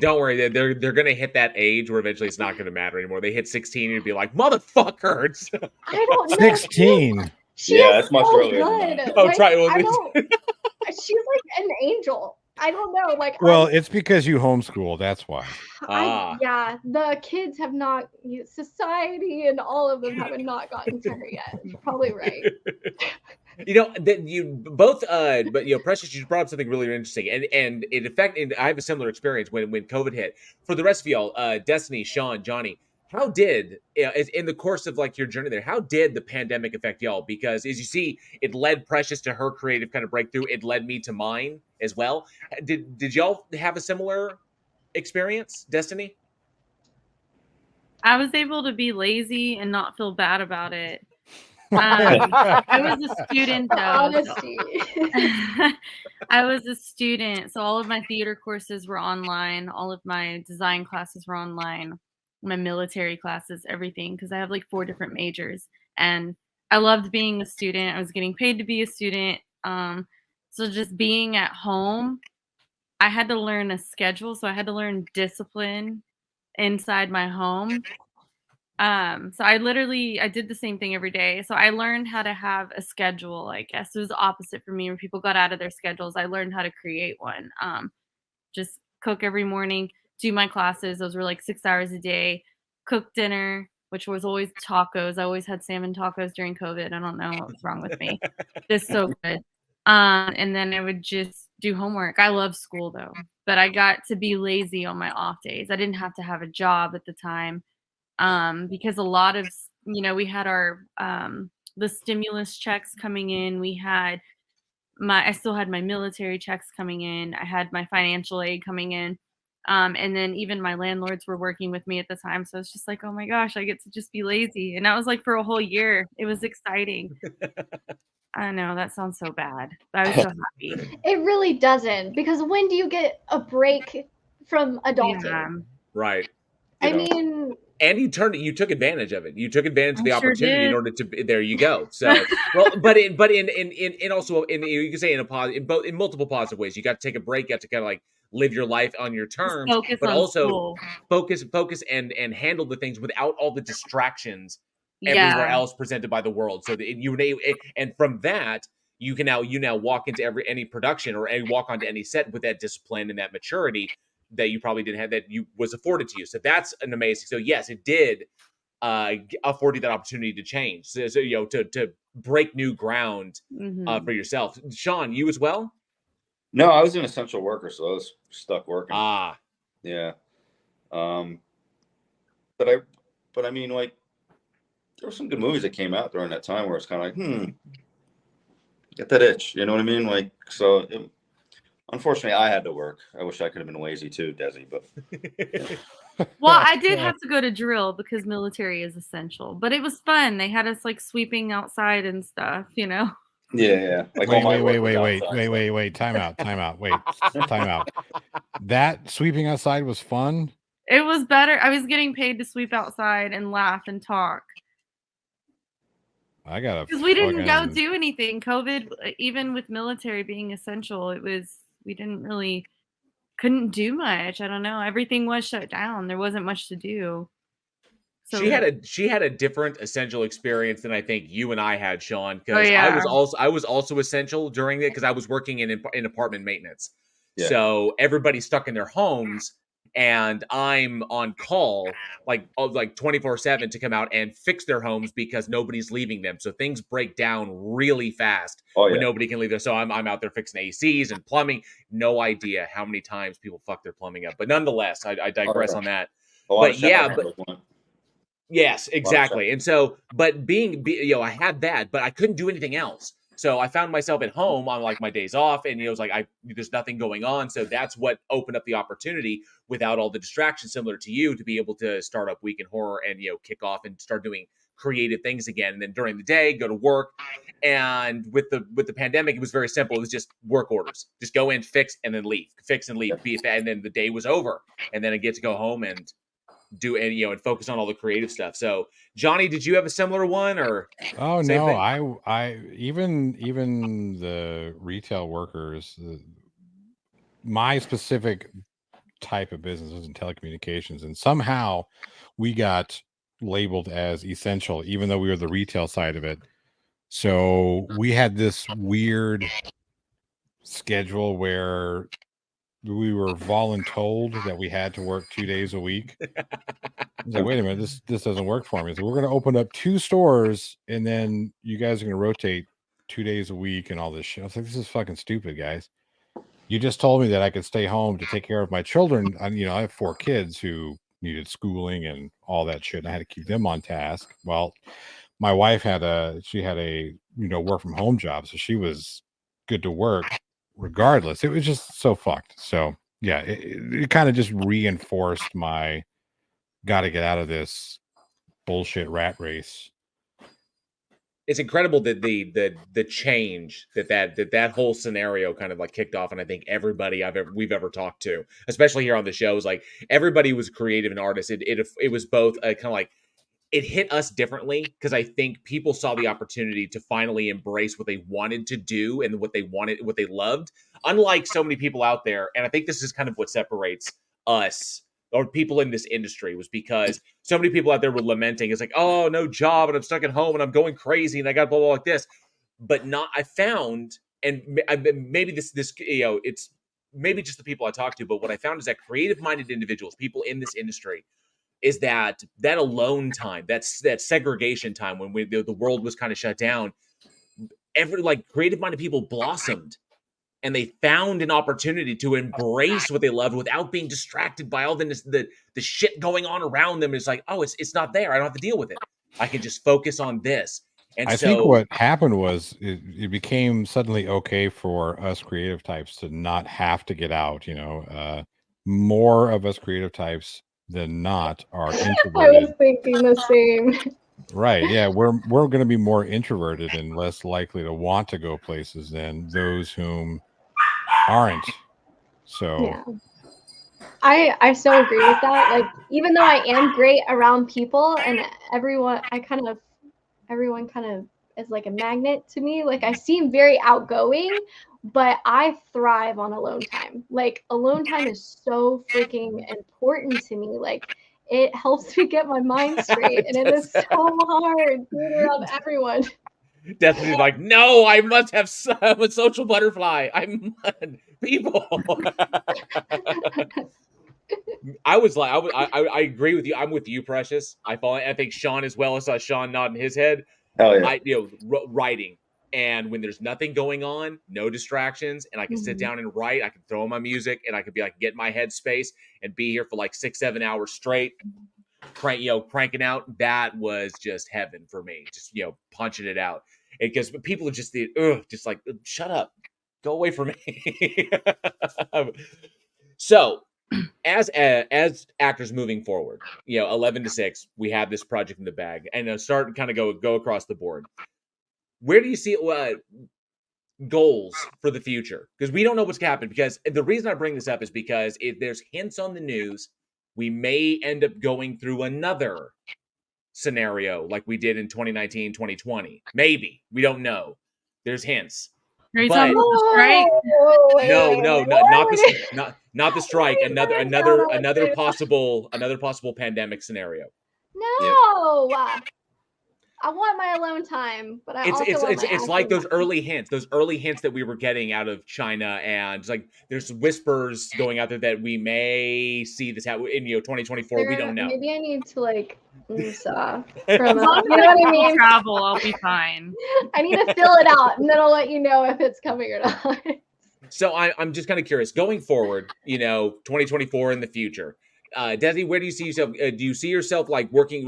A: Don't worry, they're gonna hit that age where eventually it's not gonna matter anymore. They hit 16 and you'd be like, motherfuckers.
B: I don't know.
D: 16.
E: Yeah, that's much earlier than that.
A: Oh,
B: like,
A: try
B: I don't, she's like an angel. I don't know. Like,
D: well, it's because you homeschool. That's why.
B: Yeah, the kids have not, society and all of them have not gotten to her yet. You're probably right.
A: You know that you both, but you know, Precious, you brought up something really interesting, and it affected. I have a similar experience when COVID hit. For the rest of y'all, Destiny, Sean, Johnny, how did in the course of like your journey there? How did the pandemic affect y'all? Because as you see, it led Precious to her creative kind of breakthrough. It led me to mine as well. Did y'all have a similar experience, Destiny?
C: I was able to be lazy and not feel bad about it. I was a student though.
B: Honesty.
C: I was a student, so all of my theater courses were online. All of my design classes were online. My military classes, everything, because I have like 4 different majors, and I loved being a student. I was getting paid to be a student. So just being at home, I had to learn a schedule. So I had to learn discipline inside my home. So I did the same thing every day. So I learned how to have a schedule, I guess. It was the opposite for me. When people got out of their schedules, I learned how to create one. Just cook every morning, do my classes. Those were like 6 hours a day. Cook dinner, which was always tacos. I always had salmon tacos during COVID. I don't know what was wrong with me. Just so good. And then I would just do homework. I love school though, but I got to be lazy on my off days. I didn't have to have a job at the time. Because a lot of, we had our, the stimulus checks coming in. I still had my military checks coming in. I had my financial aid coming in. And then even my landlords were working with me at the time. So it's just like, oh my gosh, I get to just be lazy. And that was like for a whole year. It was exciting. I know that sounds so bad, but I was so happy.
B: It really doesn't, because when do you get a break from adulting?
C: Yeah.
A: Right.
B: I mean,
A: and you took advantage of it. You took advantage of the
C: sure
A: opportunity
C: did.
A: in order to. There you go. So, well, but in also in you can say in multiple positive ways. You got to take a break. You got to kind of like live your life on your terms, but also
C: school.
A: focus and handle the things without all the distractions everywhere else presented by the world. So that and from that you now walk into any production or walk onto any set with that discipline and that maturity that you probably didn't have, that you was afforded to you. So that's an amazing. So yes, it did afford you that opportunity to change. So to break new ground for yourself. Sean, you as well?
E: No, I was an essential worker, so I was stuck working. Yeah. But I mean, like, there were some good movies that came out during that time where it's kind of like, get that itch. You know what I mean? Like, so Unfortunately, I had to work. I wish I could have been lazy too, Desi, but
C: Well, I did have to go to drill because military is essential, but it was fun. They had us like sweeping outside and stuff, you know.
E: yeah. Like all my work was outside,
D: wait. Time out. Wait, time out. That sweeping outside was fun.
C: It was better. I was getting paid to sweep outside and laugh and talk.
D: I gotta,
C: because we didn't go do anything. COVID, even with military being essential, we couldn't do much. I don't know. Everything was shut down. There wasn't much to do. So
A: she had a different essential experience than I think you and I had, Sean, because
C: yeah.
A: I was also essential during it because I was working in apartment maintenance.
E: Yeah.
A: So everybody's stuck in their homes, and I'm on call like 24/7 to come out and fix their homes because nobody's leaving them. So things break down really fast when nobody can leave them. So I'm out there fixing ACs and plumbing. No idea how many times people fuck their plumbing up, but nonetheless, I digress on that. But yeah, yes, exactly. And so, but I had that, but I couldn't do anything else. So I found myself at home on like my days off, and it was like there's nothing going on. So that's what opened up the opportunity without all the distractions, similar to you, to be able to start up Week in Horror and kick off and start doing creative things again. And then during the day, go to work. And with the pandemic, it was very simple. It was just work orders. Just go in, fix, and then leave. Fix and leave. And then the day was over. And then I get to go home and do and focus on all the creative stuff. So Johnny, did you have a similar one or?
D: Oh no, thing? I even the retail workers, my specific type of business is in telecommunications, and somehow we got labeled as essential, even though we were the retail side of it. So we had this weird schedule where we were voluntold that we had to work 2 days a week. I was like, wait a minute, this doesn't work for me. So we're going to open up 2 stores, and then you guys are going to rotate 2 days a week and all this shit. I was like, this is fucking stupid, guys. You just told me that I could stay home to take care of my children. I have 4 kids who needed schooling and all that shit, and I had to keep them on task. Well, my wife had a work from home job, so she was good to work regardless. It was just so fucked. So yeah, it kind of just reinforced my gotta get out of this bullshit rat race.
A: It's incredible that the change that whole scenario kind of like kicked off, and I think everybody we've ever talked to, especially here on the show, is like everybody was creative and artist. It was both kind of like it hit us differently because I think people saw the opportunity to finally embrace what they wanted to do and what they loved. Unlike so many people out there, and I think this is kind of what separates us or people in this industry, was because so many people out there were lamenting. It's like, oh, no job, and I'm stuck at home, and I'm going crazy, and I got blah, blah, like this. But I found, and maybe this it's maybe just the people I talk to, but what I found is that creative-minded individuals, people in this industry, is that alone time, that segregation time when the world was kind of shut down, creative-minded people blossomed. And they found an opportunity to embrace what they loved without being distracted by all the shit going on around them. It's like, oh, it's not there. I don't have to deal with it. I can just focus on this. And
D: I think what happened was it became suddenly okay for us creative types to not have to get out. More of us creative types than not are introverted.
B: I was thinking the same.
D: Right. Yeah. We're going to be more introverted and less likely to want to go places than those whom aren't. So
B: yeah. I so agree with that. Like, even though I am great around people and everyone kind of is like a magnet to me. Like, I seem very outgoing, but I thrive on alone time. Like, alone time is so freaking important to me. Like, it helps me get my mind straight, and it is so hard being around everyone.
A: Definitely like, no, I must have I'm a social butterfly. I'm people. I agree with you. I'm with you, Precious. I think Sean as well. I saw Sean nodding his head.
E: Hell yeah.
A: Writing. And when there's nothing going on, no distractions, and I can sit down and write, I can throw on my music, and I can get my headspace and be here for like 6-7 hours straight, cranking out. That was just heaven for me. Just punching it out. Because people are just like, shut up. Go away from me. So, as actors moving forward, 11 to 6, we have this project in the bag, and start kind of go across the board. Where do you see goals for the future? Because we don't know what's going to happen. Because the reason I bring this up is because if there's hints on the news, we may end up going through another scenario like we did in 2019, 2020. Maybe. We don't know. There's hints.
C: Are you talking about the strike?
A: Not the strike. Another possible pandemic scenario.
B: No. I want my alone time, but
A: it's like those early hints that we were getting out of China, and it's like there's whispers going out there that we may see this happen in 2024. We don't know.
B: Maybe I need to ease off.
C: As long as I mean? Travel, I'll be fine.
B: I need to fill it out, and then I'll let you know if it's coming or not.
A: So I'm just kind of curious, going forward, 2024 in the future. Desi, where do you see yourself? Do you see yourself working,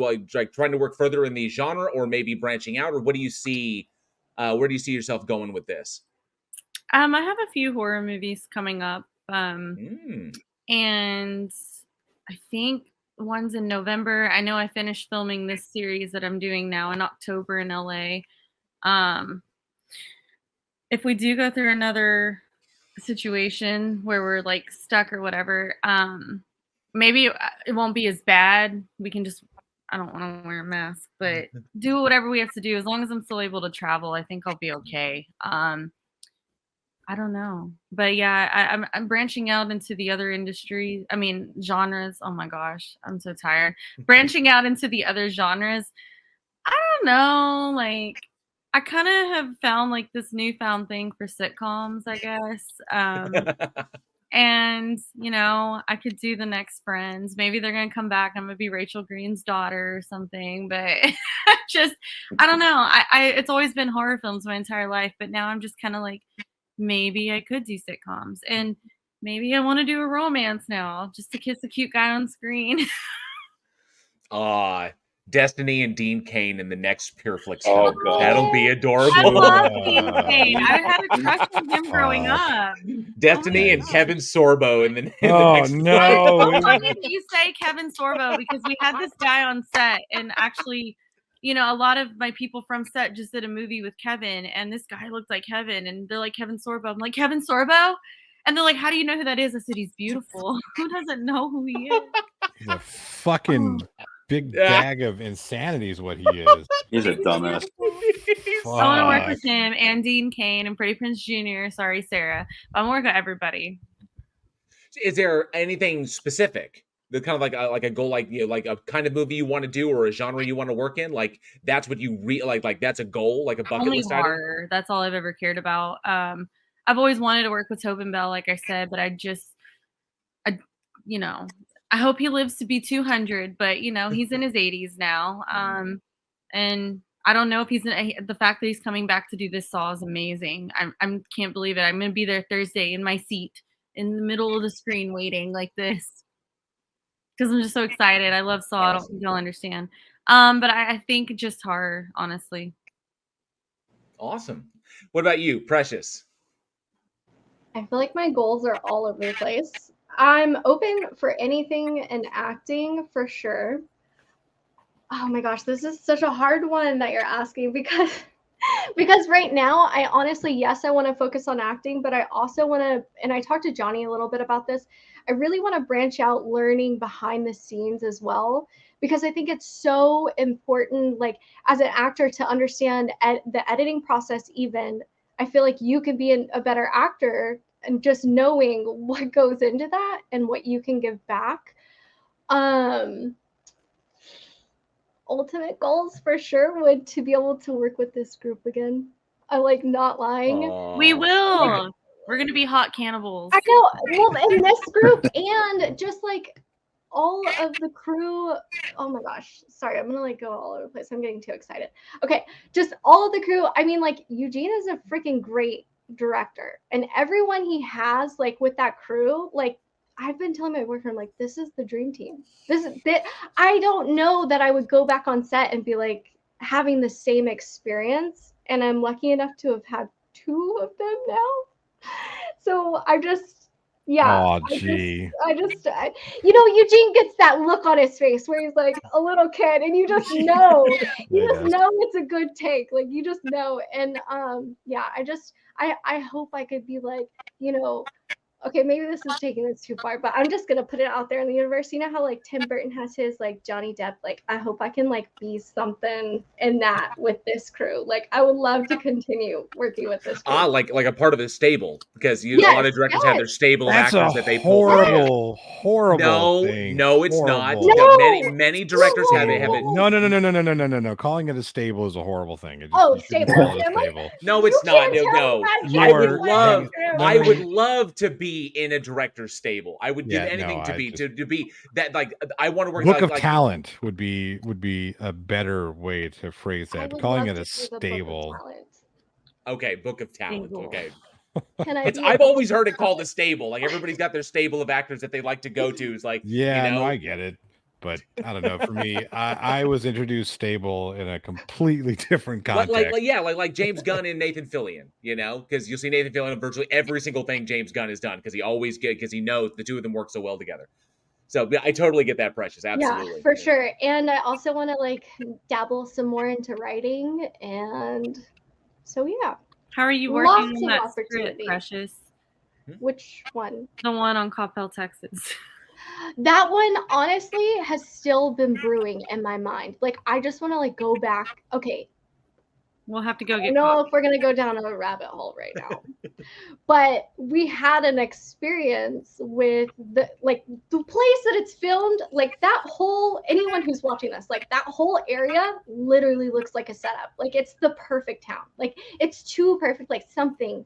A: trying to work further in the genre, or maybe branching out, or what do you see? Where do you see yourself going with this?
C: I have a few horror movies coming up, and I think one's in November. I know I finished filming this series that I'm doing now in October in LA. If we do go through another situation where we're stuck or whatever, maybe it won't be as bad. We can just, I don't want to wear a mask, but do whatever we have to do. As long as I'm still able to travel, I think I'll be okay. I don't know. But yeah, I'm branching out into the other industries. I mean, genres. Oh my gosh, I'm so tired. Branching out into the other genres. I don't know. I kind of have found this newfound thing for sitcoms, I guess. And, I could do the next Friends. Maybe they're going to come back. I'm going to be Rachel Green's daughter or something. But I don't know. It's always been horror films my entire life. But now I'm just kind of maybe I could do sitcoms. And maybe I want to do a romance now, just to kiss a cute guy on screen.
A: Destiny and Dean Cain in the next Pureflix
E: Oh,
A: film.
E: God.
A: That'll be adorable.
C: I love Dean Cain. I had a crush on him growing up.
A: Destiny and Kevin Sorbo in the next
D: no.
C: It's funny that you say Kevin Sorbo, because we had this guy on set, and actually, a lot of my people from set just did a movie with Kevin, and this guy looked like Kevin, and they're like, Kevin Sorbo. I'm like, Kevin Sorbo? And they're like, how do you know who that is? I said, he's beautiful. Who doesn't know who he is?
D: He's a fucking big bag of insanity is what he is.
E: He's a dumbass.
C: I want to work with him and Dean Cain and Freddie Prinze Jr. Sorry, Sarah. I want to work with everybody.
A: Is there anything specific? The kind of like a goal, like a kind of movie you want to do, or a genre you want to work in? That's what you like that's a goal, like a bucket list item?
C: Horror. That's all I've ever cared about. I've always wanted to work with Tobin Bell, like I said, but I hope he lives to be 200, but he's in his 80s now. And I don't know if the fact that he's coming back to do this Saw is amazing. I can't believe it. I'm going to be there Thursday in my seat in the middle of the screen waiting like this, because I'm just so excited. I love Saw. I don't think you'll understand. But I think just horror, honestly.
A: Awesome. What about you, Precious?
B: I feel like my goals are all over the place. I'm open for anything in acting for sure. Oh my gosh, this is such a hard one that you're asking, because right now I honestly, yes, I want to focus on acting, but I also want to, and I talked to Johnny a little bit about this, I really want to branch out learning behind the scenes as well, because I think it's so important, as an actor, to understand the editing process. Even I feel like you could be a better actor, and just knowing what goes into that and what you can give back. Ultimate goals for sure would to be able to work with this group again. I not lying.
A: Aww.
C: We will. We're gonna be hot cannibals.
B: I know. Well, in this group and just all of the crew. Oh my gosh. Sorry, I'm gonna go all over the place. I'm getting too excited. Okay, just all of the crew. I mean, Eugene is a freaking great director, and everyone he has with that crew, I've been telling my boyfriend, this is the dream team. I don't know that I would go back on set and be having the same experience, and I'm lucky enough to have had 2 of them now. So I just, yeah.
D: Oh, gee.
B: Eugene gets that look on his face where he's like a little kid, and you just know, it's a good take. Like you just know, and yeah, I hope I could be like, okay, maybe this is taking this too far, but I'm just gonna put it out there in the universe. You know how like Tim Burton has his like Johnny Depp, like I hope I can like be something in that with this crew. Like I would love to continue working with this crew.
A: Like a part of the stable, because a lot of directors have their stable of
D: That's
A: actors
D: a
A: that they pull from.
D: horrible thing.
A: No, it's not.
D: Horrible.
A: No, many directors have it.
D: No. Calling it a stable is a horrible thing. You shouldn't
B: stable.
D: call it a stable.
A: No, it's not. No. I would love to be in a director's stable. I would do anything to be that. Like I want to work.
D: Book of talent would be a better way to phrase that. But calling it a stable.
A: Okay, book of talent. Okay.
B: I've
A: always heard it called a stable. Like everybody's got their stable of actors that they like to go to. It's like,
D: no, I get it. But I don't know. For me, I was introduced stable in a completely different context.
A: Like James Gunn and Nathan Fillion, because you'll see Nathan Fillion in virtually every single thing James Gunn has done, because he knows the two of them work so well together. So I totally get that, Precious. Absolutely.
B: Yeah, for sure. And I also want to like dabble some more into writing, and so yeah.
C: How are you working on that script, Precious?
B: Which one?
C: The one on Coppell, Texas.
B: That one honestly has still been brewing in my mind. Like I just want to like go back. Okay.
C: We'll have to go get.
B: I don't know if we're gonna go down a rabbit hole right now, but we had an experience with the place that it's filmed. Like that whole, anyone who's watching this, like that whole area literally looks like a setup. Like it's the perfect town. Like it's too perfect. Like something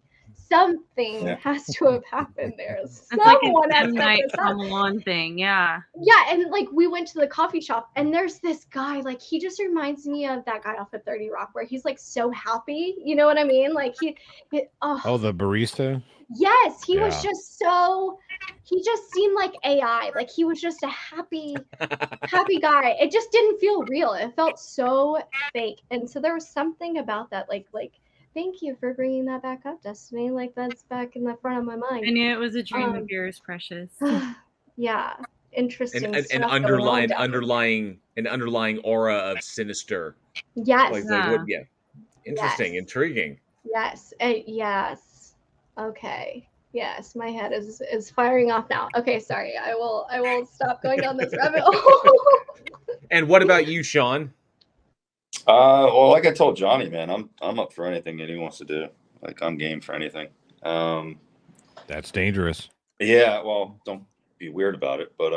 B: has to have happened there. Someone has
C: night Shyamalan thing, yeah.
B: Yeah, and like we went to the coffee shop, and there's this guy, like he just reminds me of that guy off of 30 Rock, where he's like so happy. You know what I mean? Like the
D: barista.
B: Yes, he was just so. He just seemed like AI. Like he was just a happy guy. It just didn't feel real. It felt so fake, and so there was something about that, like. Thank you for bringing that back up, Destiny. Like that's back in the front of my mind.
C: I knew it was a dream of yours, Precious.
B: Yeah, interesting.
A: An underlying aura of sinister.
B: Yes.
A: Interesting, intriguing.
B: Yes. Yes. Okay. Yes, my head is firing off now. Okay, sorry. I will stop going down this rabbit hole.
A: And what about you, Sean?
E: Well, like I told Johnny, man, I'm up for anything that he wants to do. Like I'm game for anything.
D: That's dangerous.
E: Yeah, well, don't be weird about it, but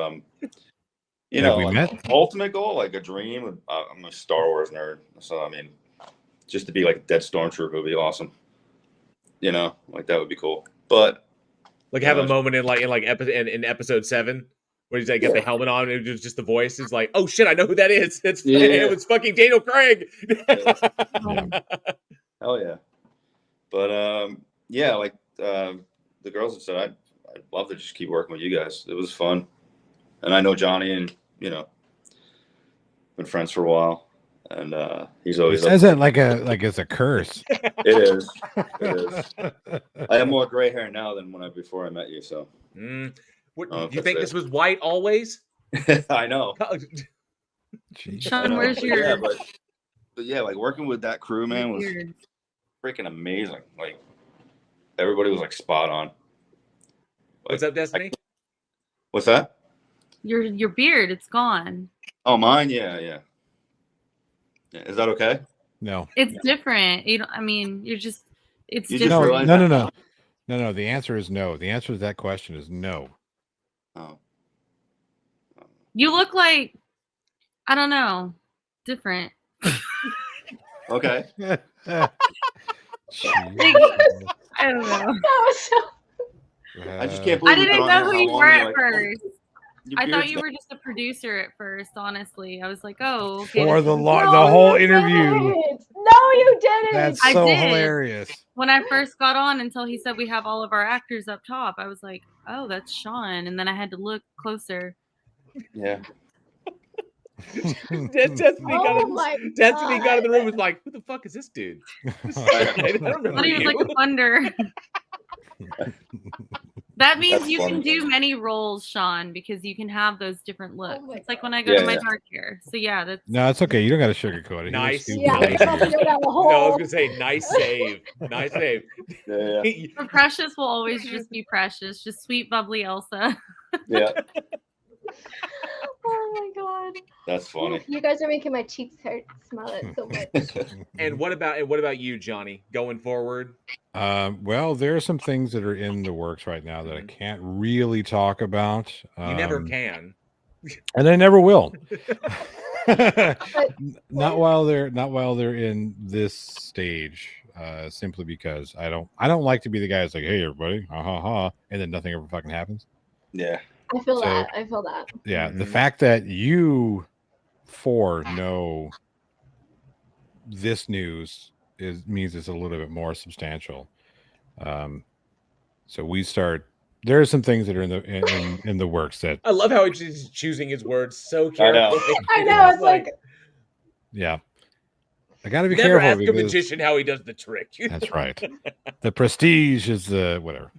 E: ultimate goal, like a dream. I'm a Star Wars nerd, so I mean, just to be like a dead stormtrooper would be awesome. Like that would be cool. But
A: like have a moment in episode 7. Where he's like, got the helmet on, and it was just the voice is like, oh shit, I know who that is. It was fucking Daniel Craig.
E: Hell yeah. But like the girls have said, I'd love to just keep working with you guys. It was fun. And I know Johnny, and been friends for a while. And he's always
D: says it like it's a curse.
E: It is. I have more gray hair now than before I met you, so
A: What, do you think this was white always?
E: I know.
C: Sean, where's your?
E: Yeah, but yeah, like working with that crew, man, was freaking amazing. Like everybody was like spot on. Like,
A: what's up, Destiny?
E: What's that?
C: Your beard, it's gone.
E: Oh, mine, yeah. Is that okay?
D: No,
C: it's different. You're just. It's
E: you
C: different.
D: No. The answer is no. The answer to that question is no.
E: Oh.
C: You look like, I don't know, different.
E: Okay.
C: I don't know.
E: I just can't believe
C: I didn't know who you were at first. I thought you
E: were
C: were just a producer at first, honestly. I was like, oh, okay.
D: For the whole interview.
B: No, you didn't.
D: That's so hilarious.
C: When I first got on, until he said we have all of our actors up top, I was like, oh, that's Sean. And then I had to look closer.
E: Yeah.
A: Destiny got in the room, was like, who the fuck is this dude?
C: I thought he was like a funder. That means
E: That's
C: you
E: funny.
C: can do many roles, Sean, because you can have those different looks.
B: my
C: It's like when I go
E: Yeah,
C: to my
E: yeah.
C: dark hair. So yeah, that's
D: No, it's okay. You don't got to sugarcoat it. He looks
A: Nice.
D: stupid
B: Yeah,
D: for
B: you
D: 80
B: don't have to
D: years.
B: go down the hole.
A: No, I was gonna say nice save. Nice save.
E: Yeah,
C: for Precious will always just be Precious, just sweet bubbly Elsa.
E: yeah.
B: Oh my god.
E: That's funny.
B: You guys are making my cheeks hurt. Smell it so much.
A: And what about you, Johnny? Going forward?
D: Well, there are some things that are in the works right now that I
A: Mhm.
D: can't really talk about.
A: You never can.
D: And I never will.
B: But
D: not while they're in this stage. Simply because I don't like to be the guy that's like, hey everybody, ha ha ha, and then nothing ever fucking happens.
E: Yeah.
B: I feel
D: So-
B: that. I feel that.
D: Yeah, the
A: Mhm.
D: fact that you four know this news means it's a little bit more substantial. So we start. There are some things that are in the works that
A: I love how he's choosing his words so
E: I know.
A: carefully.
B: I know. It's like
D: yeah. I got to be
A: never
D: careful
A: ask a
D: because
A: magician how he does the trick.
D: that's right. The prestige is the whatever.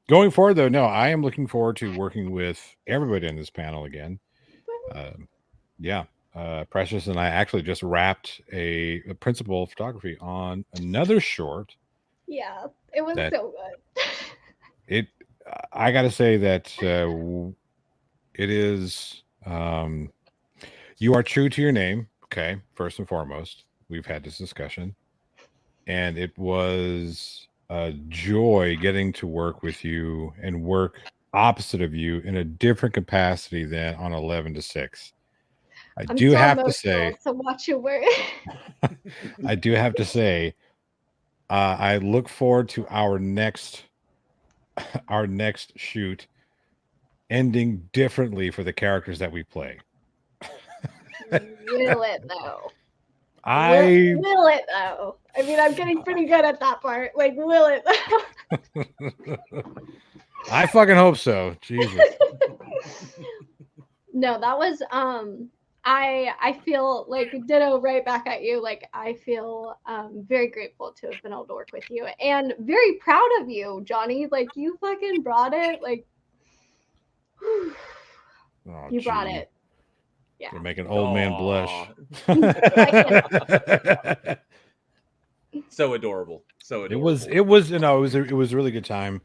D: Going forward, though, no, I am looking forward to working with everybody in this panel again. Yeah, Precious and I actually just wrapped a principal photography on another short.
B: yeah, it was
D: That-
B: so good.
D: I got to say that it is. You are true to your name. Okay, first and foremost, we've had this discussion, and it was a joy getting to work with you and work opposite of you in a different capacity than on 11 to 6. I
B: I'm
D: do
B: so
D: have to
B: emotional
D: say,
B: to watch you work.
D: I do have to say, I look forward to our next shoot ending differently for the characters that we play.
B: Will it though?
D: I
B: Will it though? I mean, I'm getting pretty good at that part. Like, will it though?
D: I fucking hope so. Jesus.
B: No, that was I feel like ditto right back at you. Like I feel very grateful to have been able to work with you and very proud of you, Johnny. Like you fucking brought it. Like
D: Oh,
B: you brought
D: gee.
B: it. Yeah.
D: You're making old man blush.
A: So adorable. So
D: It
A: adorable.
D: was it was a really good time.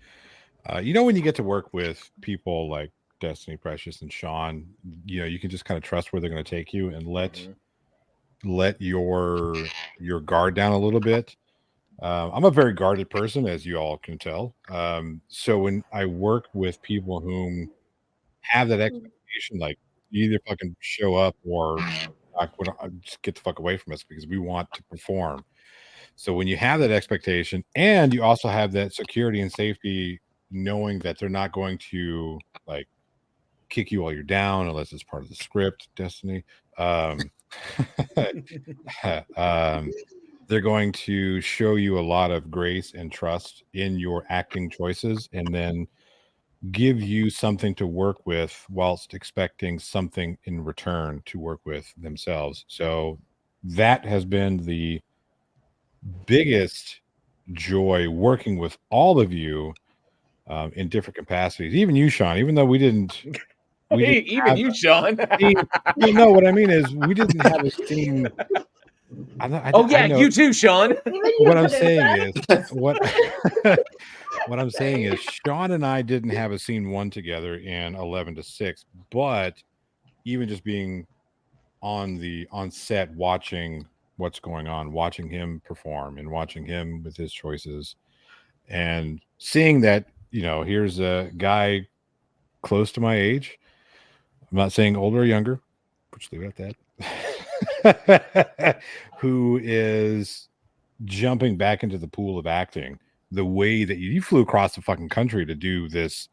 D: When you get to work with people like Destiny, Precious, and Sean, you can just kind of trust where they're going to take you and let your guard down a little bit. I'm a very guarded person, as you all can tell. So when I work with people whom have that expectation, like you either fucking show up or just get the fuck away from us because we want to perform. So when you have that expectation and you also have that security and safety, knowing that they're not going to like kick you while you're down unless it's part of the script, Destiny. They're going to show you a lot of grace and trust in your acting choices and then give you something to work with whilst expecting something in return to work with themselves. So that has been the biggest joy working with all of you in different capacities. Even you, Sean, even though we didn't
A: Even you, Sean.
D: no, what I mean is we didn't have a scene. I know.
A: You too, Sean.
B: Even you
D: What I'm
B: could've
D: saying
B: said.
D: is what I'm saying is Sean and I didn't have a scene one together in 11 to 6, but even just being on set watching what's going on, watching him perform and watching him with his choices and seeing that, here's a guy close to my age. I'm not saying older or younger, but just leave it at that. Who is jumping back into the pool of acting the way that you flew across the fucking country to do this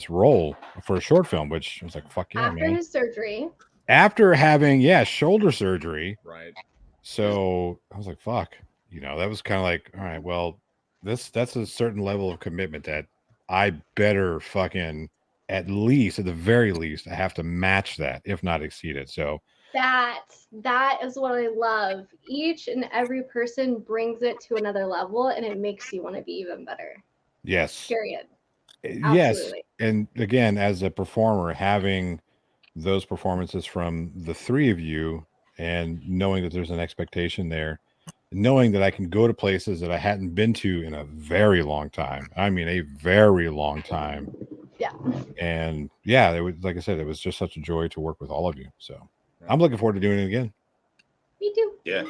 D: role for a short film, which I was like, fuck yeah,
B: After
D: man.
B: his surgery.
D: After having shoulder surgery.
A: Right.
D: So I was like, fuck, that was kind of like, all right, well, that's a certain level of commitment that I better fucking at the very least, I have to match that, if not exceed it. So
B: That is what I love. Each and every person brings it to another level, and it makes you want to be even better.
D: Yes.
B: Period.
D: Yes.
B: Absolutely.
D: And again, as a performer, having those performances from the three of you and knowing that there's an expectation there, knowing that I can go to places that I hadn't been to in a very long time. I mean, a very long time.
B: Yeah.
D: And yeah, it was, like I said, it was just such a joy to work with all of you. So I'm looking forward to doing it again.
B: Me too.
E: Yeah.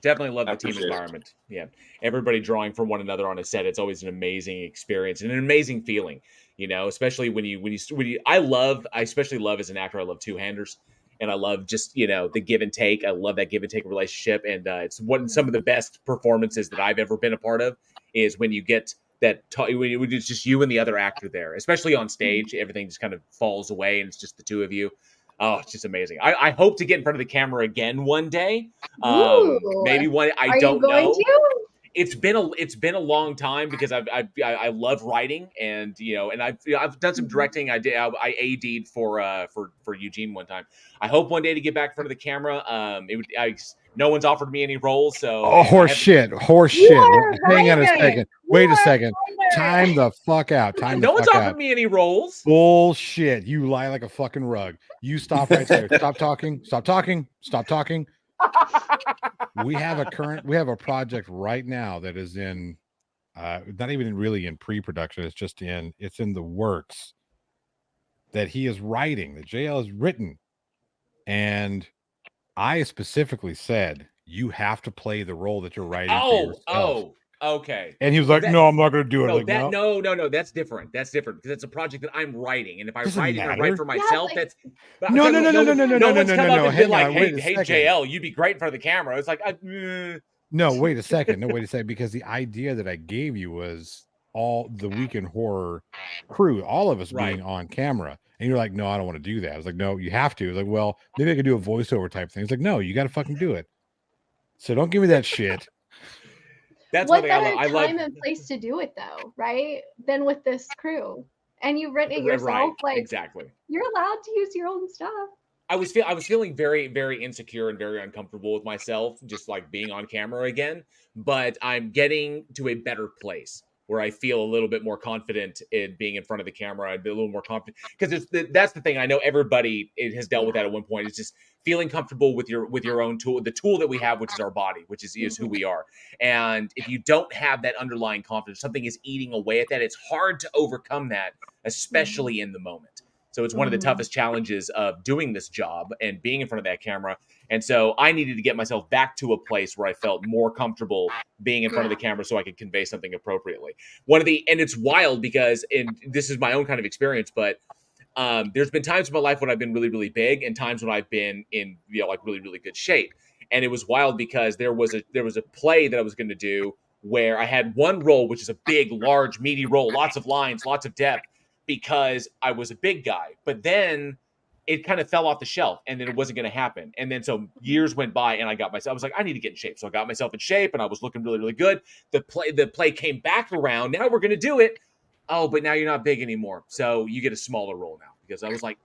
A: Definitely love
E: I
A: the team
E: appreciate it.
A: environment. Yeah, everybody drawing from one another on a set. It's always an amazing experience and an amazing feeling. You know, especially when you. I especially love as an actor. I love two-handers, and I love just the give and take. I love that give and take relationship, and it's some of the best performances that I've ever been a part of is when you get that when it's just you and the other actor there, especially on stage. Everything just kind of falls away, and it's just the two of you. Oh, it's just amazing. I hope to get in front of the camera again one day.
B: Ooh.
A: Maybe one. I
B: Are you
A: don't
B: going
A: know.
B: to?
A: It's been a long time because I love writing and I've done some directing. I AD'd for Eugene one time. I hope one day to get back in front of the camera. No one's offered me any roles, so
D: Oh, horse shit. Hang on a second. Wait a second. Time the fuck out.
A: No one's offered me any roles.
D: Bullshit. You lie like a fucking rug. You stop right there. Stop talking. Stop talking. Stop talking. We have a project right now that is in not even really in pre-production. It's in the works that he is writing, that JL has written. And I specifically said, you have to play the role that you're writing for yourself.
A: Okay.
D: And he was like, no, I'm not going to do it.
A: No, that's different. That's different because it's a project that I'm writing. And if I write it and I write for myself, that's
D: no.
A: No one's come up and been like, hey,
D: second.
A: JL, you'd be great in front of the camera. It's like,
D: no, wait a second. Because the idea that I gave you was all the Weekend Horror crew, all of us being on camera. And you're like, no, I don't want to do that. I was like, no, you have to. Like, well, maybe I could do a voiceover type thing. It's like, no, you got to fucking do it. So don't give me that shit.
B: That's what better time and place to do it though, right? Than with this crew, and you've written it yourself.
A: Right,
B: like
A: exactly.
B: You're allowed to use your own stuff.
A: I was feeling very, very insecure and very uncomfortable with myself, just like being on camera again. But I'm getting to a better place where I feel a little bit more confident in being in front of the camera. I'd be a little more confident because that's the thing. I know everybody has dealt with that at one point. It's just feeling comfortable with your own tool, the tool that we have, which is our body, which is who we are. And if you don't have that underlying confidence, something is eating away at that. It's hard to overcome that, especially in the moment. So it's one of the toughest challenges of doing this job and being in front of that camera. And so I needed to get myself back to a place where I felt more comfortable being in front of the camera so I could convey something appropriately. And it's wild because, and this is my own kind of experience, but there's been times in my life when I've been really, really big and times when I've been in, like really, really good shape. And it was wild because there was a play that I was going to do where I had one role, which is a big, large, meaty role, lots of lines, lots of depth, because I was a big guy. But then it kind of fell off the shelf and then it wasn't going to happen. And then so years went by and I was like, I need to get in shape. So I got myself in shape and I was looking really, really good. The play came back around. Now we're going to do it. Oh, but now you're not big anymore. So you get a smaller role now. Because I was like,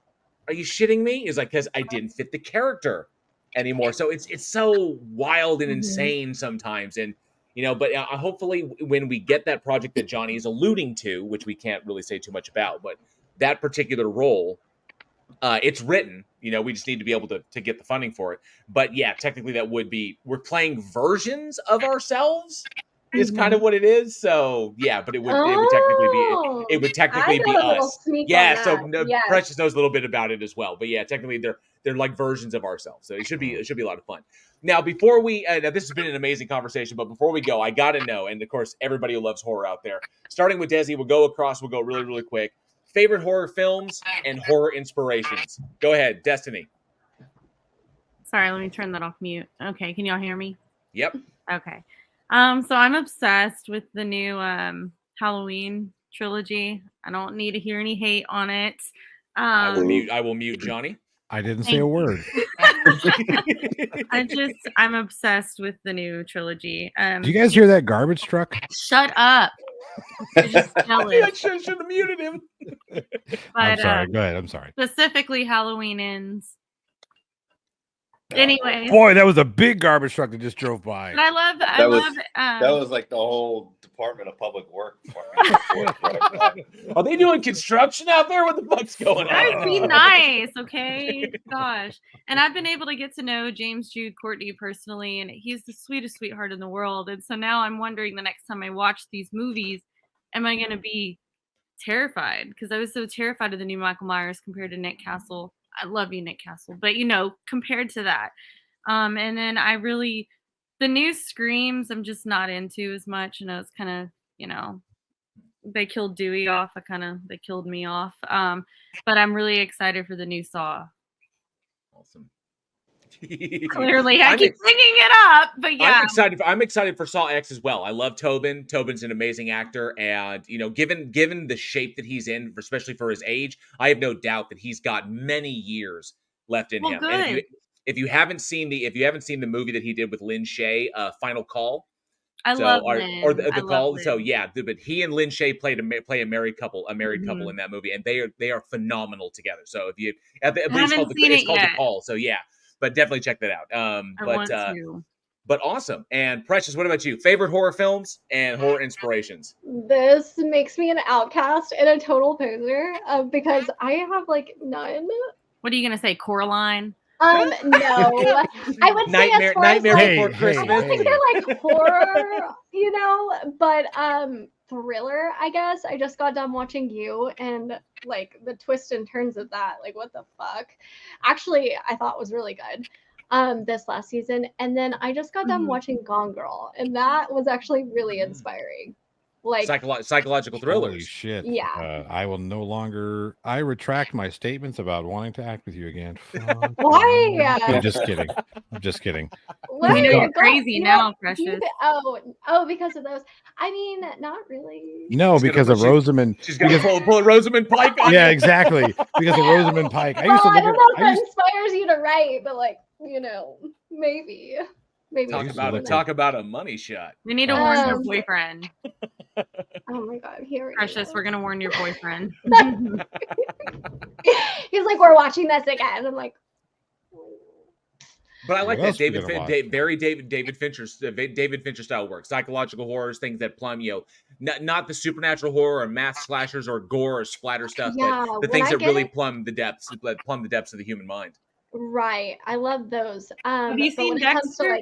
A: are you shitting me? It's like, because I didn't fit the character anymore. So it's so wild and insane sometimes. And, but hopefully when we get that project that Johnny is alluding to, which we can't really say too much about, but that particular role, it's written, we just need to be able to get the funding for it. But yeah, technically that would be, we're playing versions of ourselves is kind of what it is. So yeah, but it would technically be us. Yeah, so Precious knows a little bit about it as well. But yeah, technically they're like versions of ourselves. So it should be a lot of fun. Now, before we now this has been an amazing conversation, but before we go, I gotta know, and of course everybody who loves horror out there, starting with Desi, we'll go really, really quick. Favorite horror films and horror inspirations. Go ahead, Destiny.
C: Sorry, let me turn that off mute. Okay, can y'all hear me?
A: Yep.
C: Okay. So I'm obsessed with the new Halloween trilogy. I don't need to hear any hate on it.
A: I will mute Johnny.
D: I didn't say a word.
C: I'm obsessed with the new trilogy.
D: Do you guys hear that garbage truck?
C: Shut up. Just
A: I should have muted him.
C: But,
D: I'm sorry. Go ahead. I'm sorry.
C: Specifically Halloween Ends. Anyways,
D: Boy, that was a big garbage truck that just drove by.
C: but I love
E: That was like the whole Department of Public Work.
A: Are they doing construction out there? What the fuck's going
C: Guys,
A: on?
C: be nice, okay? Gosh. And I've been able to get to know James Jude Courtney personally, and he's the sweetest sweetheart in the world. And so now I'm wondering the next time I watch these movies, am I going to be terrified? Because I was so terrified of the new Michael Myers compared to Nick Castle. I love you, Nick Castle, but compared to that. And then the new Screams, I'm just not into as much. It's kind of, they killed Dewey off. They killed me off. But I'm really excited for the new Saw.
A: Awesome.
C: Clearly, I keep singing it up, but yeah.
A: I'm excited for Saw X as well. I love Tobin. Tobin's an amazing actor, and given the shape that he's in, especially for his age, I have no doubt that he's got many years left in him.
C: Good.
A: And if you haven't seen the movie that he did with Lin Shaye, Final Call.
C: I love Lin.
A: Or the Call.
C: Lin.
A: So yeah, but he and Lin Shaye play a married couple in that movie, and they are phenomenal together. So if you it's called The Call. So yeah, but definitely check that out.
C: I want to.
A: But awesome. And Precious, what about you? Favorite horror films and horror inspirations?
B: This makes me an outcast and a total poser because I have like none.
C: What are you gonna say, Coraline?
B: No, I would say
A: Nightmare Before Christmas.
B: I think they're like horror, but thriller. I guess I just got done watching You, and like the twists and turns of that, like what the fuck. Actually, I thought was really good. This last season, and then I just got done watching Gone Girl, and that was actually really inspiring. Like
A: psychological thrillers.
D: Holy shit.
B: Yeah.
D: I will no longer. I retract my statements about wanting to act with you again.
B: Why?
D: I'm just kidding.
B: Well,
C: you're crazy now, Precious.
B: Because of those. I mean, not really.
D: No, because of Rosamund.
A: She's gonna pull a Rosamund Pike on
D: Yeah,
A: you.
D: Exactly. Because of Rosamund Pike.
B: I don't know if that inspires you to write, but maybe.
A: Talk about a money shot.
C: We need to warn your boyfriend.
B: Oh my god, here
C: Precious, we're gonna warn your boyfriend.
B: He's like, we're watching this again. I'm like,
A: but I like that David Fincher style work. Psychological horrors, things that plumb not the supernatural horror or math slashers or gore or splatter stuff, but the things that really plumb the depths of the human mind.
B: Right, I love those.
C: Have you seen Dexter?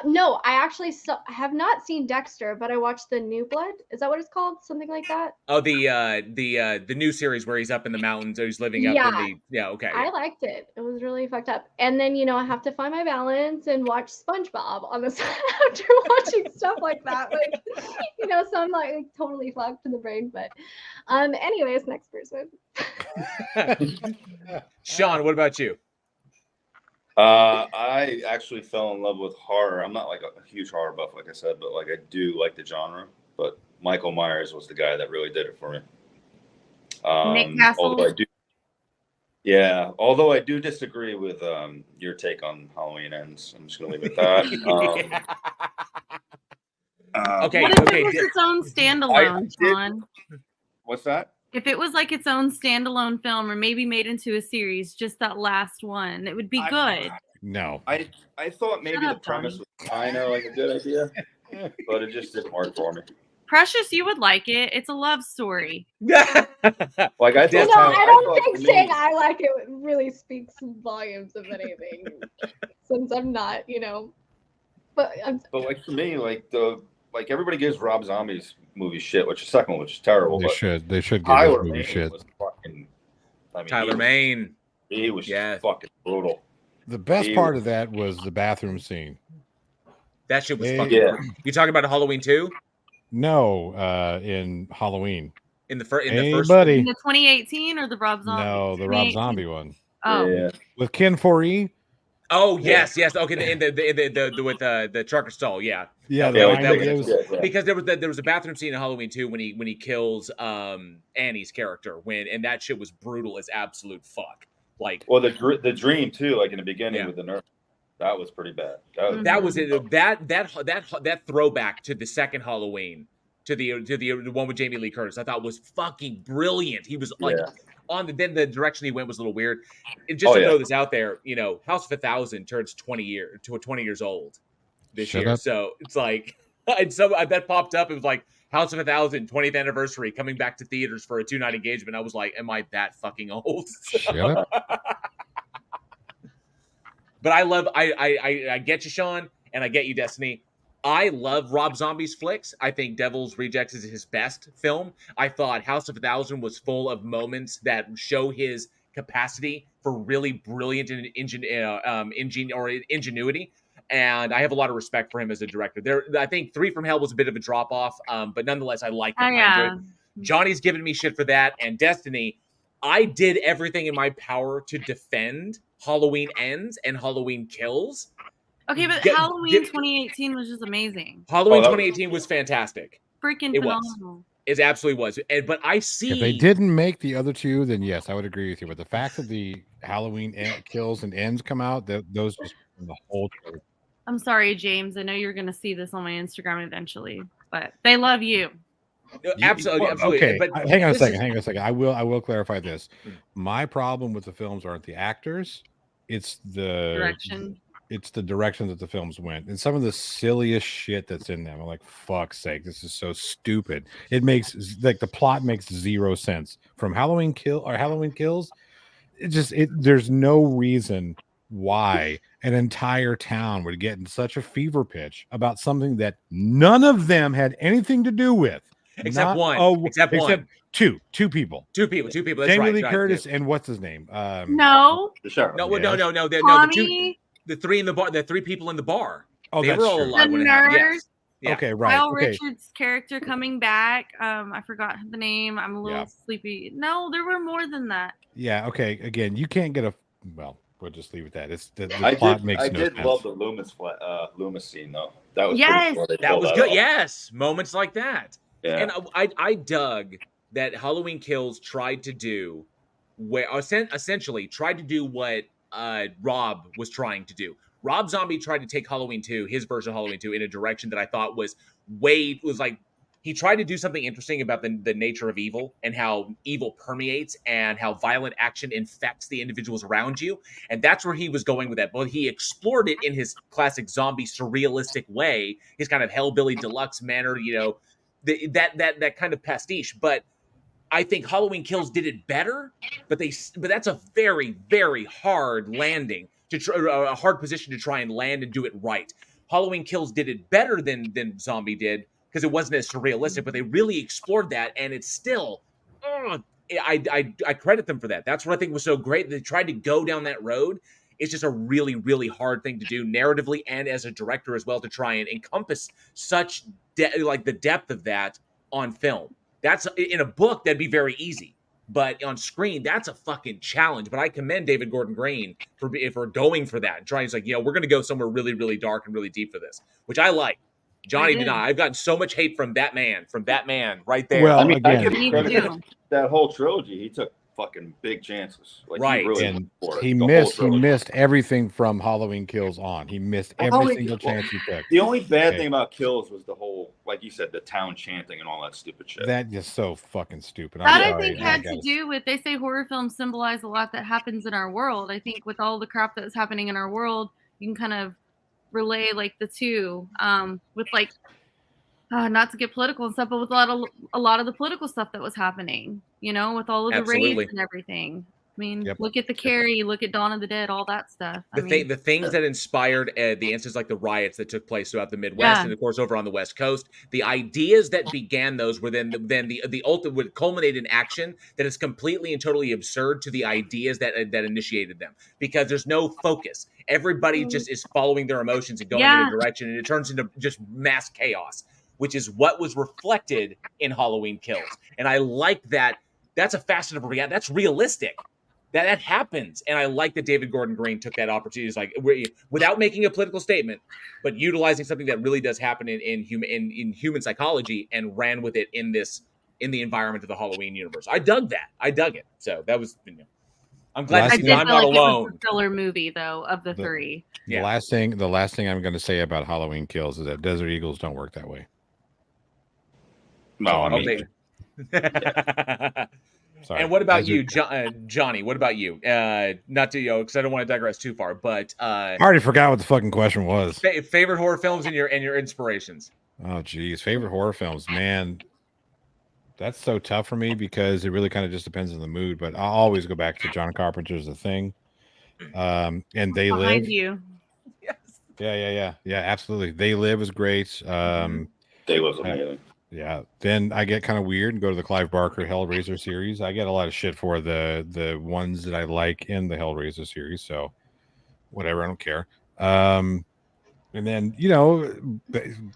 B: No, I actually have not seen Dexter, but I watched the New Blood. Is that what it's called? Something like that?
A: Oh, the new series where he's up in the mountains, or he's living up in the okay.
B: I liked it. It was really fucked up. And then I have to find my balance and watch SpongeBob on the side after watching stuff like that. Like, so I'm like totally fucked in the brain. But anyways, next person.
A: Sean, what about you?
E: I actually fell in love with horror. I'm not like a huge horror buff, like I said, but like I do like the genre. But Michael Myers was the guy that really did it for me.
C: Nick Castle.
E: Although I do disagree with your take on Halloween Ends. I'm just gonna leave it at that.
A: Okay.
C: What if it was its own standalone, Sean?
E: What's that?
C: If it was like its own standalone film, or maybe made into a series, just that last one, it would be good.
D: No.
E: I thought maybe the premise was kind of like a good idea, but it just didn't work for me.
C: Precious, you would like it. It's a love story.
E: Like I thought.
B: I don't think saying I like it really speaks volumes of anything, since I'm not, But
E: like for me, like everybody gives Rob Zombie's movie shit, which is second one, which is terrible.
D: They should give this movie shit.
A: Tyler Mane.
E: He was fucking brutal.
D: The best part of that was the bathroom scene.
A: That shit was fucking brutal. You talking about Halloween 2?
D: No, in Halloween.
A: In the first,
C: in the 2018 or the Rob Zombie?
D: No, the Rob Zombie one.
C: Oh,
E: yeah.
D: With Ken 4E.
A: Oh yes. Okay, in the with the trucker stall, yeah. Because there was a bathroom scene in Halloween 2 when he kills Annie's character and that shit was brutal as absolute fuck. Like,
E: well, the dream too, like in the beginning with the nurse, that was pretty bad.
A: That was it. That throwback to the second Halloween, to the one with Jamie Lee Curtis, I thought was fucking brilliant. He was like. then the direction he went was a little weird. And just to throw this out there, House of 1,000 turns 20 years old this
D: Shut
A: year.
D: up.
A: So it's like, and so that popped up. It was like House of 1,000 20th anniversary coming back to theaters for a 2-night engagement. I was like, am I that fucking old?
D: Shut up.
A: But I get you, Sean, and I get you, Destiny. I love Rob Zombie's flicks. I think Devil's Rejects is his best film. I thought House of 1,000 was full of moments that show his capacity for really brilliant ingenuity. And I have a lot of respect for him as a director. I think 3 from Hell was a bit of a drop off, but nonetheless, I like it. I enjoyed it. Johnny's giving me shit for that, and Destiny. I did everything in my power to defend Halloween Ends and Halloween Kills.
C: Okay, but Halloween 2018 was just amazing.
A: Halloween 2018 was fantastic.
C: Freaking phenomenal.
A: It absolutely was. But I see...
D: If they didn't make the other 2, then yes, I would agree with you. But the fact that the Halloween Kills and Ends come out, those just the whole trailer.
C: I'm sorry, James. I know you're going to see this on my Instagram eventually, but they love you.
A: Absolutely.
D: Okay, but hang on a second. I will clarify this. My problem with the films aren't the actors; it's the
C: direction.
D: It's the direction that the films went, and some of the silliest shit that's in them. I'm like, fuck's sake, this is so stupid. It makes the plot makes 0 sense. From Halloween Kills, there's no reason why an entire town would get in such a fever pitch about something that none of them had anything to do with.
A: Except two people. That's
D: Jamie Lee Curtis and what's his name?
C: No.
E: The sheriff.
A: No. The 3 in the bar. The 3 people in the bar.
D: Oh,
A: they were all alive when it happened. Yes.
D: Yeah. Okay, right.
C: Kyle Richards' character coming back. I forgot the name. I'm a little sleepy. No, there were more than that.
D: Yeah. Okay. Again, you can't get we'll just leave it at that. It's the plot makes no sense.
E: I did love the Loomis scene though. That was
A: that was good. Yes, moments like that.
E: Yeah.
A: And I dug that Halloween Kills tried to do essentially tried to do what Rob was trying to do. Rob Zombie tried to take Halloween 2, his version of Halloween 2, in a direction that I thought was like he tried to do something interesting about the nature of evil and how evil permeates and how violent action infects the individuals around you. And that's where he was going with that. But he explored it in his classic zombie surrealistic way, his kind of Hellbilly Deluxe manner, that kind of pastiche. But I think Halloween Kills did it better, but that's a very, very hard landing a hard position to try and land and do it right. Halloween Kills did it better than Zombie did because it wasn't as surrealistic, but they really explored that, and it's still, I credit them for that. That's what I think was so great. They tried to go down that road. It's just a really, really hard thing to do narratively and as a director as well, to try and encompass such the depth of that on film. That's in a book, that'd be very easy. But on screen, that's a fucking challenge. But I commend David Gordon Green for going for that and trying. It's like, we're going to go somewhere really, really dark and really deep for this, which I like. Johnny did not. I've gotten so much hate from that man right there.
D: Well,
E: I mean,
D: again,
E: that whole trilogy, he took fucking big chances.
A: Right.
D: He missed everything from Halloween Kills on. He missed every single chance he took.
E: The only bad thing about Kills was the whole, like you said, the town chanting and all that stupid shit.
D: That is so fucking stupid.
C: I think had to do with, they say horror films symbolize a lot that happens in our world. I think with all the crap that's happening in our world, you can kind of relay the two with not to get political and stuff, but with a lot of the political stuff that was happening, with all of the raids and everything. I mean, look at the Carrie, look at Dawn of the Dead, all that stuff.
A: The things that inspired the instances like the riots that took place throughout the Midwest and, of course, over on the West Coast, the ideas that began those were then the ultimate would culminate in action that is completely and totally absurd to the ideas that initiated them, because there's no focus. Everybody just is following their emotions and going in a direction, and it turns into just mass chaos, which is what was reflected in Halloween Kills. And I like that. That's a facet of reality. That's realistic. That happens. And I like that David Gordon Green took that opportunity. It's without making a political statement, but utilizing something that really does happen in human psychology and ran with it in the environment of the Halloween universe. I dug that. I dug it. So that was, I'm glad to see that I'm not alone.
C: It was a filler movie though, of the three.
D: The last thing I'm going to say about Halloween Kills is that Desert Eagles don't work that way.
E: No, I mean,
D: Sorry.
A: And what about you, Johnny? What about you? Not to because I don't want to digress too far, but
D: I already forgot what the fucking question was.
A: Favorite horror films and your inspirations.
D: Oh, geez, favorite horror films, man. That's so tough for me because it really kind of just depends on the mood. But I'll always go back to John Carpenter's The Thing, and They
C: Behind
D: Live.
C: you.
A: Yes.
D: Yeah, absolutely. They Live was great.
E: They was amazing.
D: Yeah. Then I get kind of weird and go to the Clive Barker Hellraiser series. I get a lot of shit for the ones that I like in the Hellraiser series. So whatever, I don't care. And then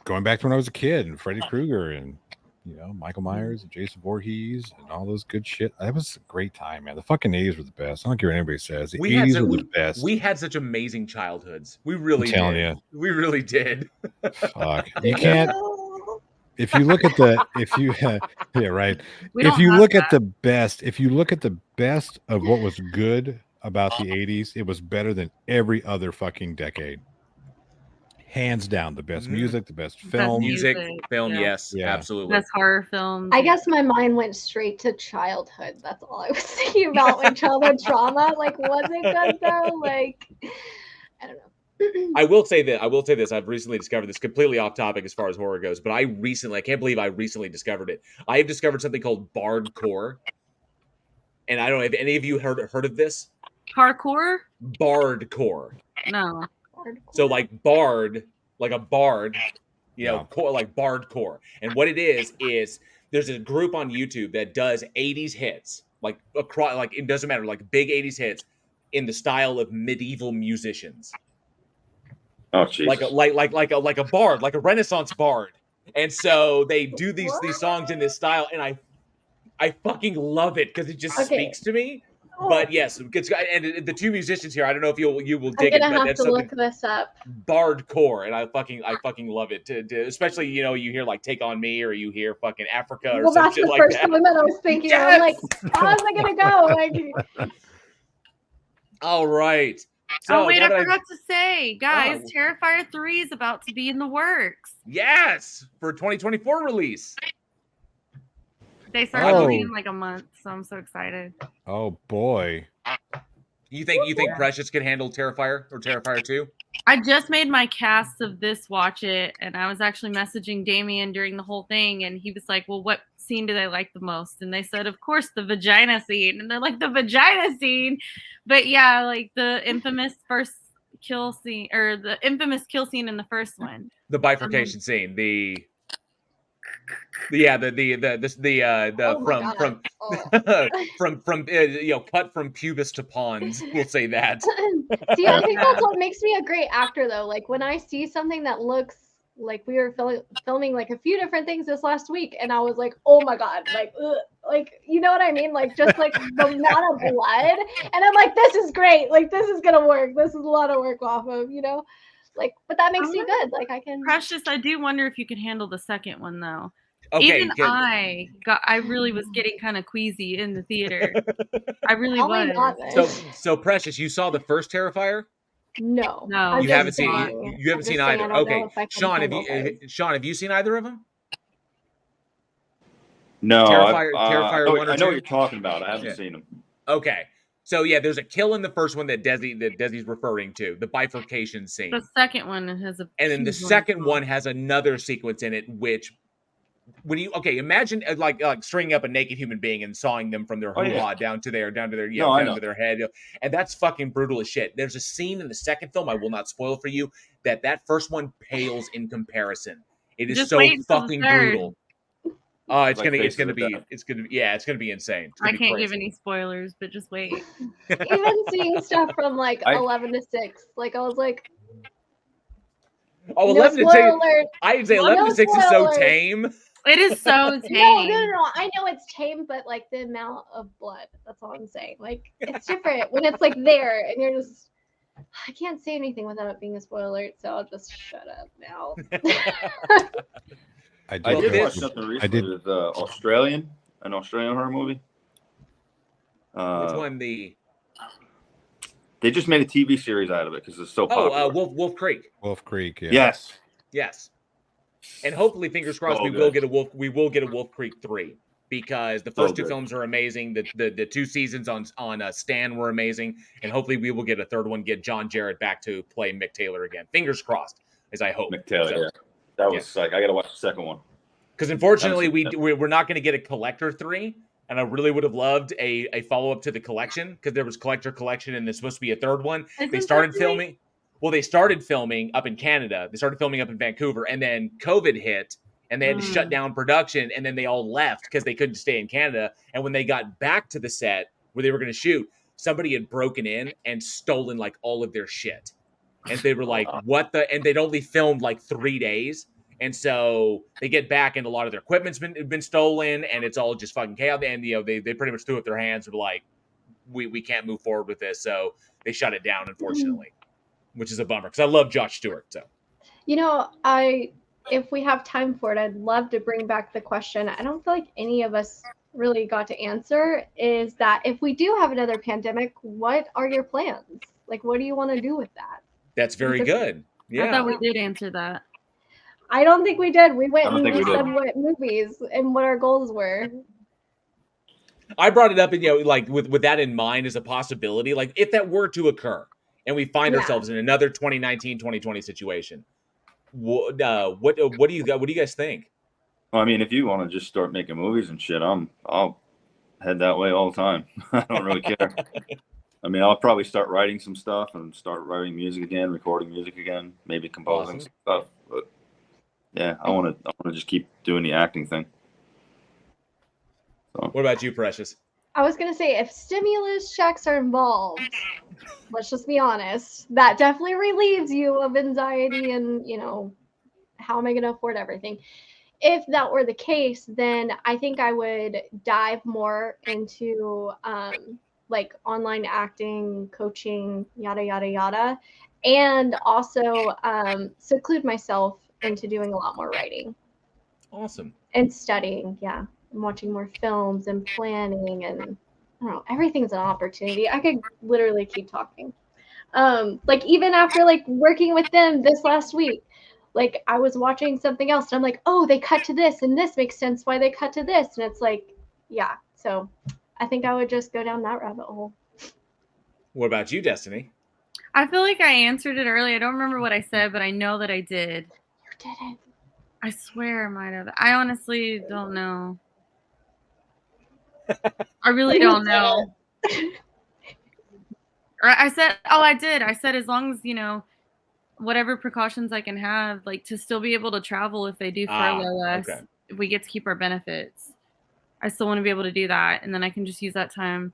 D: going back to when I was a kid and Freddy Krueger and Michael Myers and Jason Voorhees and all those good shit. That was a great time, man. The fucking 80s were the best. I don't care what anybody says. The 80s were the best.
A: We had such amazing childhoods. We really
D: I'm telling
A: did. We really did.
D: Fuck. You can't. If you look at yeah, right. If you look at the best of what was good about the 80s, it was better than every other fucking decade. Hands down, the best music, the best film.
A: Film, yes, absolutely.
C: Best horror films.
B: I guess my mind went straight to childhood. That's all I was thinking about, like childhood trauma. Like, was it good though? Like, I don't know.
A: I will say this. I've recently discovered this, completely off topic as far as horror goes, but I can't believe I recently discovered it. I have discovered something called bardcore. And I don't know if any of you heard of this.
C: Parkour?
A: Bardcore.
C: No.
A: So like bard, like a bard, core, like bardcore. And what it is there's a group on YouTube that does 80s hits, like across, like it doesn't matter, like big 80s hits in the style of medieval musicians.
E: Oh, jeez.
A: Like a bard, like a Renaissance bard. And so they do these songs in this style, and I fucking love it because it just speaks to me. But yes, and the two musicians here, I don't know if you will dig it.
B: I'm gonna have to look this up.
A: Bardcore, and I fucking love it. Especially you hear like "Take on Me" or you hear fucking Africa or some shit like that.
B: That's the first one that I was thinking. Yes! I'm like, how's it gonna go? Like,
A: all right. So,
C: I forgot to say, guys, Terrifier 3 is about to be in the works.
A: Yes, for 2024 release.
C: They start moving in like a month, so I'm so excited.
D: Oh boy!
A: You think Precious can handle Terrifier or Terrifier 2?
C: I just made my cast of this watch it, and I was actually messaging Damien during the whole thing, and he was like, "Well, what scene do they like the most?" And they said, "Of course, the vagina scene." And they're like, "The vagina scene," but yeah, like the infamous first kill scene or the infamous kill scene in the first one,
A: the bifurcation scene, from cut from pubis to pawns. We'll say that.
B: See, I think that's what makes me a great actor, though. Like when I see something that looks like we were filming like a few different things this last week, and I was like, oh my god, like, ugh. Like you know what I mean? Like just like the amount of blood, and I'm like, this is great. Like this is gonna work. This is a lot of work off of, Like, but that makes me good. Like I can.
C: Precious, I do wonder if you can handle the second one though.
A: Okay,
C: even I really was getting kind of queasy in the theater. I really
B: was.
A: So Precious, you saw the first Terrifier?
B: No,
A: you haven't seen either. Okay, Sean, have you seen either of them?
E: No,
A: Terrifier
E: I
A: 1 or 2?
E: I know what you're talking about. I haven't seen them.
A: Okay. So yeah, there's a kill in the first one that Desi's referring to, the bifurcation scene.
C: The second one has
A: and then the second one has another sequence in it, which imagine like stringing up a naked human being and sawing them from their hoo-ha down to their head, and that's fucking brutal as shit. There's a scene in the second film, I will not spoil for you, that first one pales in comparison. It is just so fucking brutal. It's gonna be insane.
C: I can't give any spoilers, but just wait.
B: Even seeing stuff from like 11 to 6, like I was like,
A: 11 to 6. I'd say 11 to 6 is so tame.
C: It is so tame.
B: No. I know it's tame, but like the amount of blood. That's all I'm saying. Like it's different when it's like there, and you're just. I can't say anything without it being a spoiler alert, so I'll just shut up now.
E: I did watch something recently with an Australian horror movie.
A: Which one?
E: They just made a TV series out of it because it's so popular.
A: Wolf Creek.
D: Wolf Creek, yeah.
E: Yes.
A: And hopefully, fingers crossed, we will get a Wolf Creek 3. because the first two
E: good.
A: films are amazing. The 2 seasons on Stan were amazing, and hopefully we will get a third one. Get John Jarrett back to play Mick Taylor again. Fingers crossed, as I hope.
E: Mick Taylor, yeah. That was sick. I got to watch the second one.
A: Because unfortunately, we're not going to get a Collector 3, and I really would have loved a follow up to the Collection, because there was Collection, and there's supposed to be a third one. They started filming. Well, they started filming up in Canada. They started filming up in Vancouver, and then COVID hit, and they had to shut down production, and then they all left because they couldn't stay in Canada. And when they got back to the set where they were going to shoot, somebody had broken in and stolen like all of their shit, and they were like, "What the?" And they'd only filmed like 3 days. And so they get back, and a lot of their equipment's been stolen, and it's all just fucking chaos. And they pretty much threw up their hands and were like, "We can't move forward with this." So they shut it down, unfortunately, which is a bummer because I love Josh Stewart. So,
B: if we have time for it, I'd love to bring back the question. I don't feel like any of us really got to answer. Is that if we do have another pandemic, what are your plans? Like, what do you want to do with that?
A: That's very good. Yeah,
C: I thought we did answer that.
B: I don't think we did. We went and we said what movies and what our goals were.
A: I brought it up, and like with that in mind as a possibility, like if that were to occur, and we find ourselves in another 2019-2020 situation, what do you guys think?
E: Well, I mean, if you want to just start making movies and shit, I'll head that way all the time. I don't really care. I mean, I'll probably start writing some stuff and start writing music again, recording music again, maybe composing some stuff. But yeah, I want to just keep doing the acting thing. So.
A: What about you, Precious?
B: I was gonna say, if stimulus checks are involved, let's just be honest, that definitely relieves you of anxiety and how am I gonna afford everything. If that were the case, then I think I would dive more into like online acting, coaching, yada yada yada, and also seclude myself into doing a lot more writing.
A: Awesome.
B: And studying, yeah. And watching more films and planning, and I don't know, everything's an opportunity. I could literally keep talking. Like even after like working with them this last week, like I was watching something else and I'm like, oh, they cut to this and this makes sense why they cut to this. And it's like, yeah. So I think I would just go down that rabbit hole.
A: What about you, Destiny?
C: I feel like I answered it earlier. I don't remember what I said, but I know that I did.
B: You didn't.
C: I swear I might have. I honestly don't know. I really don't know. I said, I did. I said as long as, whatever precautions I can have, like to still be able to travel if they do furlough us, if we get to keep our benefits. I still want to be able to do that. And then I can just use that time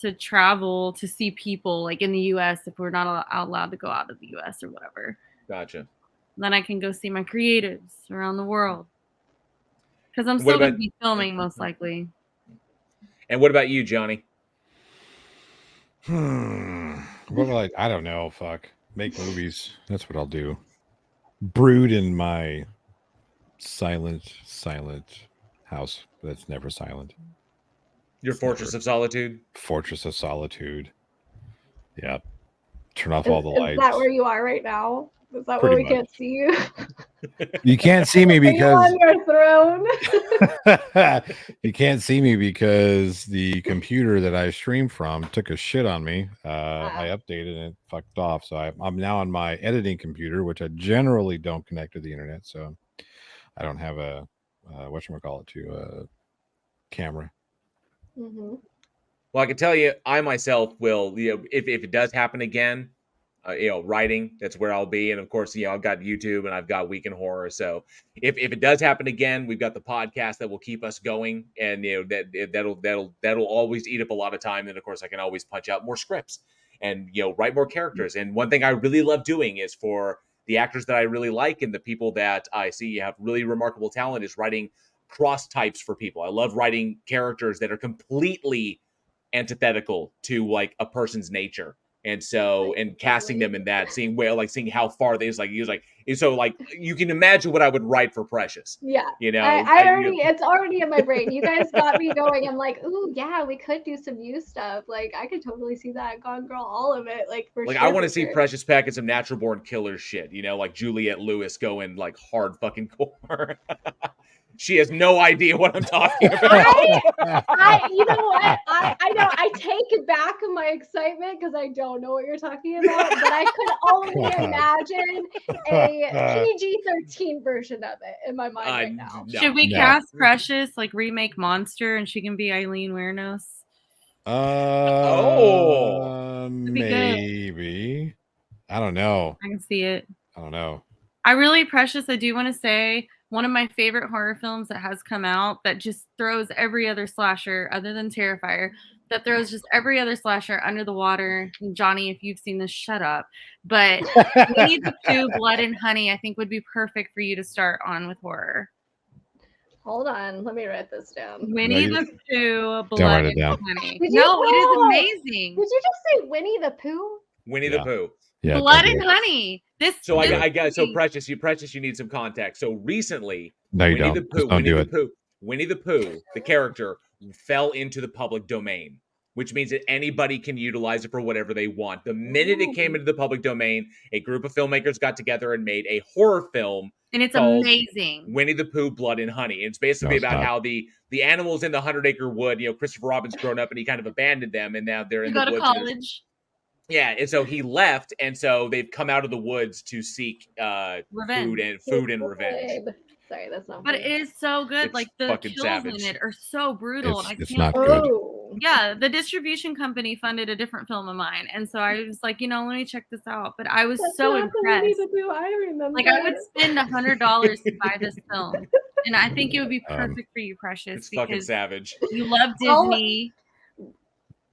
C: to travel, to see people like in the U.S. if we're not allowed to go out of the U.S. or whatever.
A: Gotcha.
C: Then I can go see my creatives around the world. Because I'm still going to be filming most likely.
A: And what about you, Johnny?
D: What will I don't know. Fuck. Make movies. That's what I'll do. Brood in my silent house that's never silent.
A: Your Fortress of Solitude?
D: Fortress of Solitude. Yeah. Turn off all the lights.
B: Is that where you are right now? Is that where we can't see you?
D: You can't see me because
B: are you on your throne?
D: You can't see me because the computer that I stream from took a shit on me. I updated and it fucked off. So I'm now on my editing computer, which I generally don't connect to the internet. So I don't have a camera.
B: Mm-hmm.
A: Well, I can tell you, I myself will, if it does happen again, writing, that's where I'll be. And of course, I've got YouTube and I've got Week in Horror. So if it does happen again, we've got the podcast that will keep us going. And, that'll always eat up a lot of time. And of course, I can always punch out more scripts and, write more characters. And one thing I really love doing is for the actors that I really like and the people that I see have really remarkable talent is writing cross types for people. I love writing characters that are completely antithetical to like a person's nature. And so, and casting them in that, seeing how far they so you can imagine what I would write for Precious.
B: Yeah. It's already in my brain. You guys got me going. I'm like, ooh, yeah, we could do some new stuff. Like, I could totally see that. Gone Girl, all of it. Like, for sure.
A: I want to see Precious Peck and some Natural Born Killer shit, like Juliette Lewis going like hard fucking core. She has no idea what I'm talking about.
B: You know what? I know. I take back my excitement because I don't know what you're talking about, but I could only imagine a PG-13 version of it in my mind right now.
A: No.
C: Should we cast Precious, like remake Monster, and she can be Eileen Wernos?
D: Maybe. I don't know.
C: I can see it.
D: I don't know.
C: I really, Precious, I do want to say one of my favorite horror films that has come out that just throws every other slasher other than Terrifier, that throws just every other slasher under the water. And Johnny, if you've seen this, shut up. But Winnie the Pooh, Blood and Honey, I think would be perfect for you to start on with horror.
B: Hold on, let me write this down.
C: Winnie the Pooh,
D: Blood
C: and
D: down.
C: Honey. No, it is amazing.
B: Did you just say Winnie the Pooh?
A: Winnie the Pooh.
D: Yeah,
C: Blood and Honey.
A: I got so Precious, you need some context. So recently,
D: no, you
A: Winnie
D: don't.
A: the Pooh, Winnie the Pooh, the character, fell into the public domain, which means that anybody can utilize it for whatever they want. The minute it came into the public domain, a group of filmmakers got together and made a horror film.
C: And it's amazing.
A: Winnie the Pooh, Blood and Honey. It's basically about how the animals in the 100-acre wood, Christopher Robin's grown up and he kind of abandoned them, and now they're in the woods.
C: Go to college.
A: Yeah, and so he left, and so they've come out of the woods to seek
C: revenge.
A: food and revenge.
B: Sorry, that's not.
C: But it is so good.
A: It's
C: like the kills
A: savage.
C: in it are so brutal.
D: It's not good.
C: Yeah, the distribution company funded a different film of mine, and so I was like, let me check this out. But I was so impressed.
B: I remember.
C: Like I would spend $100 to buy this film, and I think it would be perfect for you, Precious.
A: It's fucking savage.
C: You love Disney.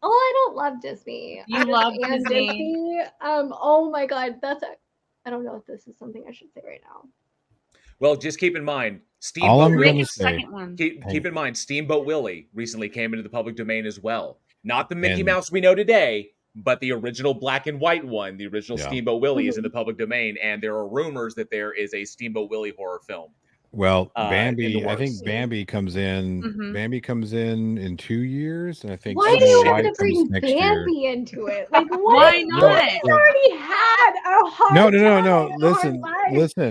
B: Oh, I don't love Disney.
C: You love Disney.
B: Oh my God, I don't know if this is something I should say right now.
A: Well, just keep in mind,
D: All I'm
A: Steamboat
D: gonna say.
A: Keep in mind, Steamboat Willie recently came into the public domain as well. Not the Mickey Mouse we know today, but the original black and white one, the original Steamboat Willie, is in the public domain, and there are rumors that there is a Steamboat Willie horror film.
D: Well, Bambi, I think Bambi comes in. Mm-hmm. Bambi comes in 2 years, and I think.
B: Why do you have to bring Bambi into it? Like,
C: why not?
B: He's already had a hard
D: time.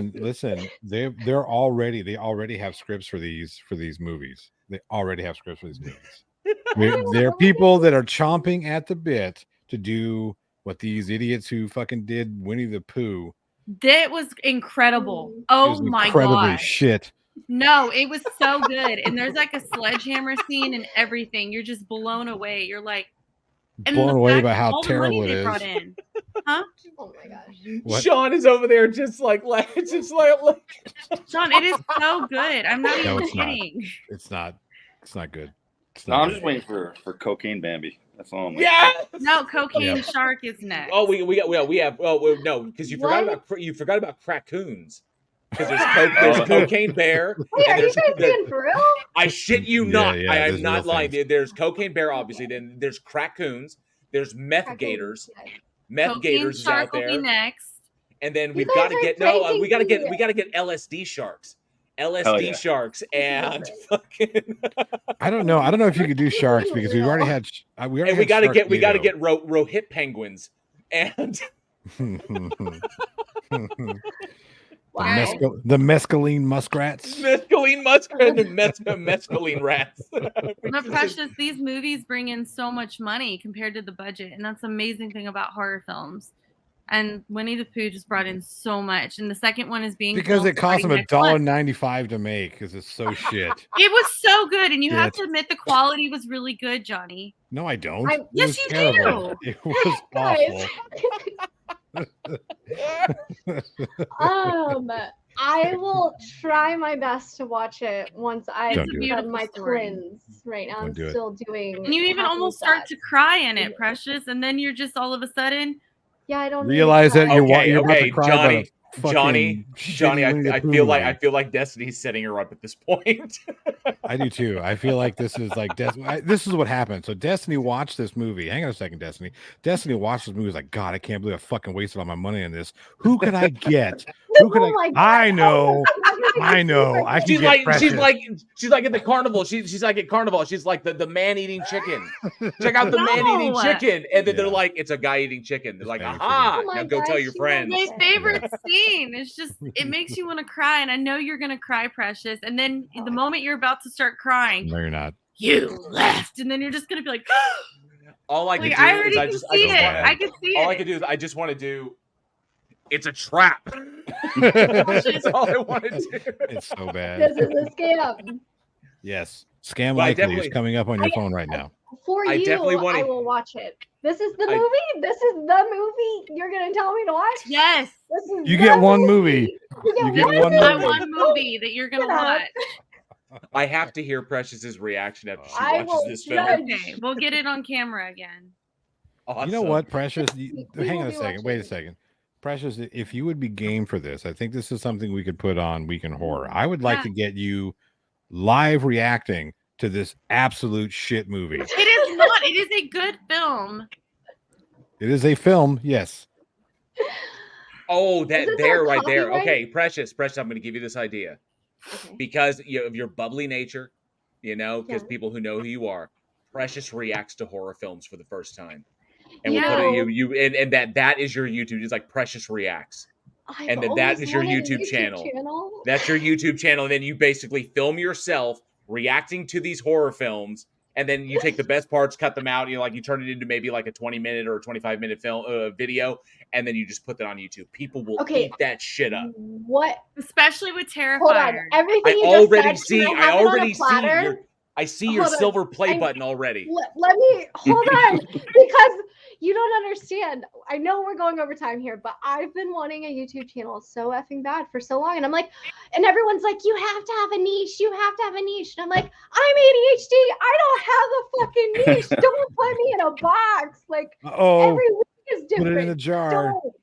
D: Listen. They already have scripts for these movies. They already have scripts for these movies. There are people that are chomping at the bit to do what these idiots who fucking did Winnie the Pooh.
C: That was incredible. Oh my God.
D: Shit.
C: No, it was so good. And there's like a sledgehammer scene and everything. You're just blown away. You're like
D: blown away by how terrible it is.
C: Huh?
B: Oh my gosh.
A: What? Sean is over there just like
C: Sean, it is so good. I'm not even kidding.
D: It's not good.
E: I'm just waiting for Cocaine Bambi. That's all I'm waiting.
A: Yes!
C: No, Cocaine Shark is next.
A: Oh, we have. Oh no, because you forgot about Crackoons. Because there's Cocaine Bear.
B: Wait, are you guys being for real?
A: I shit you not.
D: Yeah,
A: I am not lying. There's Cocaine Bear, obviously. Then there's Crackoons. There's Meth Gators. Meth Gators is out there.
C: Will be next.
A: And then we got to get LSD sharks. LSD sharks and fucking.
D: I don't know if you could do sharks because we already had. We got to get
A: Rohit penguins and.
B: Wow.
D: The mescaline muskrats.
A: Mescaline muskrat and mescaline rats.
C: But Precious, these movies bring in so much money compared to the budget, and that's the amazing thing about horror films. And Winnie the Pooh just brought in so much, and the second one is being
D: because it cost them $1.95 to make because it's so shit.
C: It was so good, and you have to admit the quality was really good, Johnny.
D: No, I don't.
C: Yes, you do.
D: It was awful.
B: I will try my best to watch it once I've done my cleanse. Right now, I'm still doing.
C: And you even almost start to cry in it, Precious, and then you're just all of a sudden.
B: Yeah, I don't
D: realize that you're about to cry.
A: Johnny, I feel like Destiny's setting her up at this point.
D: I do too. I feel like this is like this is what happened. So Destiny watched this movie. Hang on a second, Destiny. Destiny watched this movie. Was like, God, I can't believe I fucking wasted all my money on this. Who could I get? Who could
B: Oh my God.
D: I know.
B: I
D: I can
A: She's
D: get
A: like,
D: Precious.
A: she's like at the carnival. She's like at carnival. She's like the man eating chicken. Check out the man eating
C: No.
A: chicken, and then they're
D: Yeah.
A: like, it's a guy eating chicken. They're like,
D: Guy eating
A: aha!
B: chicken. Oh my
A: Now go tell
B: gosh,
A: your
B: you
A: friends.
C: My
B: Yeah.
C: favorite scene. It's just it makes you want to cry, and I know you're gonna cry, Precious. And then the moment you're about to start crying,
D: No, you're not.
C: you left, and then you're just gonna be like,
A: All I can
C: like
A: do
C: I already
A: is I
C: can
A: just
C: see it.
A: wanna,
C: I can see
A: all I
C: it.
A: can do is I just want to do. It's a trap.
C: Precious.
A: That's all I want to do.
D: It's so bad.
B: This is a scam.
D: Yes. Scam
A: Well, I
D: Likely is
A: definitely-
D: coming up on your phone right now.
B: For
A: I
B: you,
A: definitely wanna-
B: I will watch it. This is the
A: I-
B: movie? This is the movie you're going to tell me to watch?
C: Yes,
B: This is
D: You
B: the
D: get one movie.
B: You
D: You
B: get
D: get
B: one
D: one
B: movie.
C: my
D: movie.
C: one movie that you're gonna
B: Shut up.
C: watch.
A: I have to hear Precious's reaction after she
B: I
A: watches
B: will
A: this film.
B: judge.
C: Okay, we'll get it on camera again.
A: Awesome.
D: You know what, Precious?
B: We
D: Hang
B: will
D: on a
B: be
D: second. Wait a
B: watching.
D: second. Precious, if you would be game for this, I think this is something we could put on Week in Horror. I would like
C: Yeah.
D: to get you live reacting to this absolute shit movie.
C: It is not. It is a good film.
D: It is a film, yes.
A: Oh,
B: Is
A: that
B: this
A: there,
B: our
A: right there.
B: copyright?
A: Okay, Precious, I'm going to give you this idea
B: Okay.
A: because of your bubbly nature, because
B: Yeah.
A: people who know who you are. Precious reacts to horror films for the first time, and we'll
C: Yeah.
A: put it and that is your YouTube. It's like Precious reacts.
B: I've
A: And then that
B: always
A: is your
B: wanted a
A: YouTube channel.
B: channel.
A: That's your YouTube channel, and then you basically film yourself reacting to these horror films, and then you take the best parts, cut them out. You turn it into maybe like a 20-minute or a 25-minute film video, and then you just put that on YouTube. People will
B: Okay.
A: eat that shit up.
B: What?
C: Especially with
B: Hold on.
C: Terrifier.
B: Everything
A: I
B: you just
A: already
B: said,
A: see.
B: can
A: I
B: have it on a
A: already see
B: platter?
A: your. I see your
B: Hold on.
A: silver play
B: I-
A: button already.
B: Let me hold on because you don't understand. I know we're going over time here, but I've been wanting a YouTube channel so effing bad for so long, and I'm like, and everyone's like, you have to have a niche. You have to have a niche, and I'm like, I'm ADHD. I don't have a fucking niche. Don't put me in a box. Like
D: Oh,
B: every week is
D: put
B: different.
D: it in the jar.
B: Don't.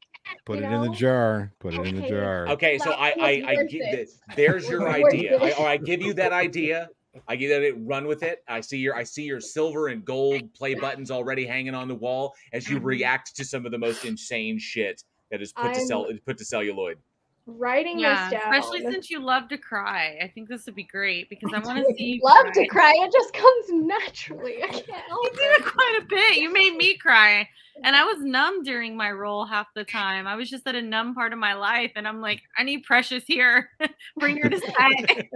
D: Put
B: you
D: it in the
B: know?
D: jar. Put it in the
B: Okay.
D: jar.
A: Okay, so
B: That was
A: I
B: worth
A: give
B: it.
A: there's
B: It
A: your
B: was worth
A: idea.
B: it.
A: I give you that idea. I give that run with it. I see your silver and gold play buttons already hanging on the wall as you react to some of the most insane shit that is put to celluloid.
B: Writing
C: Yeah,
B: this down.
C: especially since you love to cry. I think this would be great because I want to see you
B: love
C: cry.
B: to cry. It just comes naturally. I can't
C: You
B: help
C: do it
B: it.
C: quite a bit. You made me cry. And I was numb during my role half the time. I was just at a numb part of my life. And I'm like, I need Precious here. Bring her to set.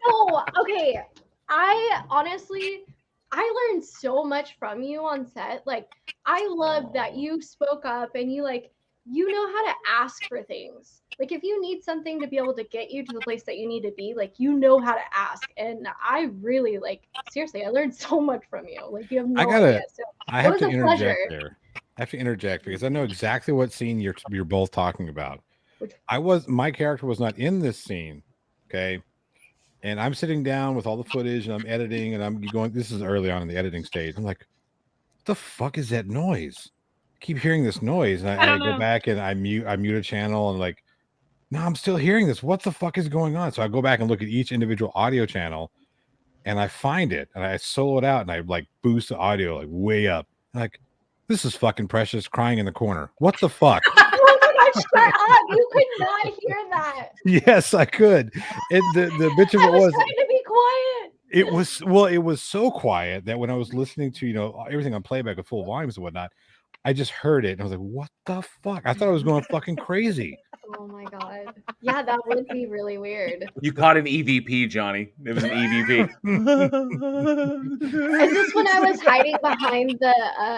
B: No, okay. I honestly, I learned so much from you on set. Like, I love that you spoke up and you know how to ask for things. Like, if you need something to be able to get you to the place that you need to be, like, you know how to ask. And I really seriously, I learned so much from you. Like, you have no idea. So
D: I
B: it
D: have
B: was
D: to
B: a
D: interject
B: pleasure.
D: there. I have to interject because I know exactly what scene you're both talking about.
B: Which-
D: My character was not in this scene. Okay. And I'm sitting down with all the footage and I'm editing and I'm going, this is early on in the editing stage. I'm like, what the fuck is that noise? I keep hearing this noise. And I
C: don't
D: go
C: know.
D: back and I mute a channel and like, no, I'm still hearing this. What the fuck is going on? So I go back and look at each individual audio channel and I find it and I solo it out and I like boost the audio like way up. Like, this is fucking Precious crying in the corner. What the fuck?
B: Oh my gosh, shut up. You could not hear that.
D: Yes, I could. And the bitch of
B: I
D: it
B: was
D: was
B: trying to be quiet.
D: it was so quiet that when I was listening to everything on playback with full volumes and whatnot, I just heard it and I was like, what the fuck? I thought I was going fucking crazy.
B: Oh my god. Yeah, that would be really weird.
A: You caught an EVP, Johnny. It was an EVP.
B: Is this when I was hiding behind the